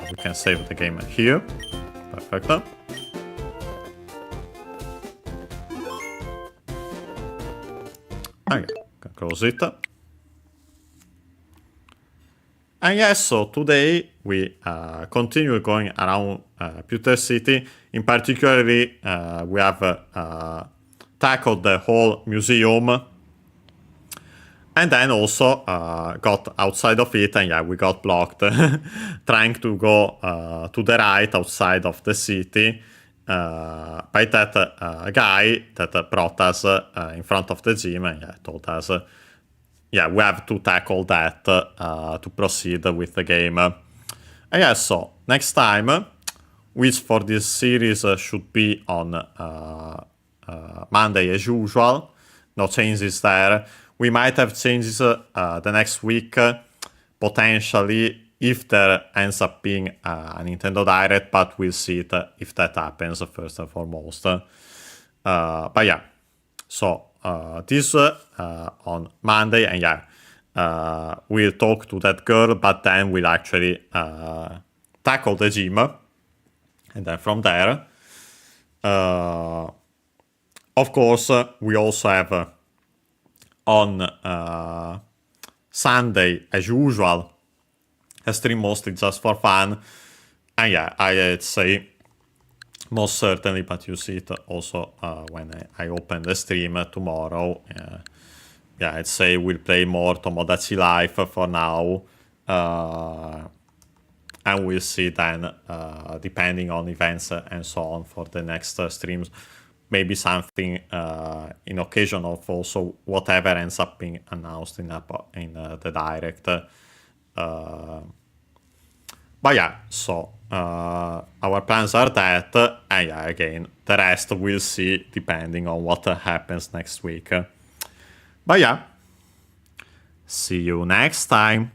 we can save the game here. Perfect. Okay, can close it. And yes, so today we continue going around Pewter City. In particular, we have tackled the whole museum. And then also got outside of it, and yeah, we got blocked trying to go to the right outside of the city by that guy that brought us in front of the gym, and yeah, told us, yeah, we have to tackle that to proceed with the game. And yeah, so next time, which for this series should be on Monday as usual, no changes there. We might have changes the next week, potentially, if there ends up being a Nintendo Direct, but we'll see it if that happens first and foremost. But yeah, so this on Monday, and yeah, we'll talk to that girl, but then we'll actually tackle the gym, and then from there, of course, we also have on Sunday, as usual, a stream mostly just for fun. And yeah, I'd say most certainly, but you see it also when I open the stream tomorrow. Yeah, I'd say we'll play more Tomodachi Life for now. And we'll see then, depending on events and so on, for the next streams. Maybe something in occasion of also whatever ends up being announced in the Direct. But yeah, so our plans are that, and yeah, again, the rest we'll see depending on what happens next week. But yeah, see you next time.